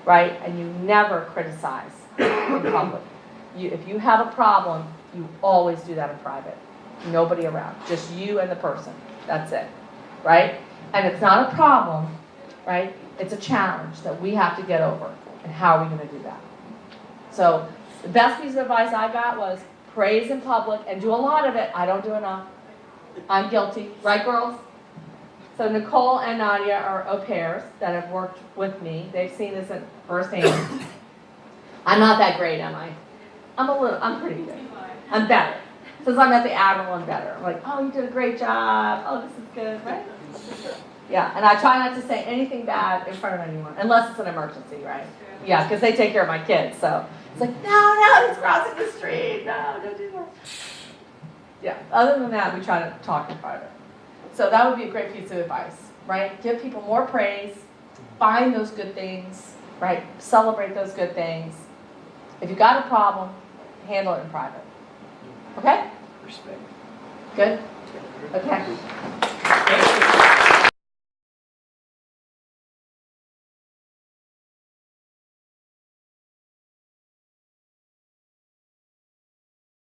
right? And you never criticize in public. If you have a problem, you always do that in private. Nobody around, just you and the person. That's it, right? And it's not a problem, right? It's a challenge that we have to get over. And how are we going to do that? So the best piece of advice I got was praise in public and do a lot of it. I don't do enough. I'm guilty. Right, girls? So Nicole and Nadia are au pairs that have worked with me. They've seen this at firsthand. I'm not that great, am I? I'm pretty good. I'm better. Since I'm at the Admiral, I'm better. I'm like, oh, you did a great job. Oh, this is good, right? Yeah, and I try not to say anything bad in front of anyone, unless it's an emergency, right? Yeah, because they take care of my kids, so it's like, no, he's crossing the street. No, don't do that. Yeah, other than that, we try to talk in private. So that would be a great piece of advice, right? Give people more praise, find those good things, right? Celebrate those good things. If you got a problem, handle it in private. Okay? Respect. Good? Okay.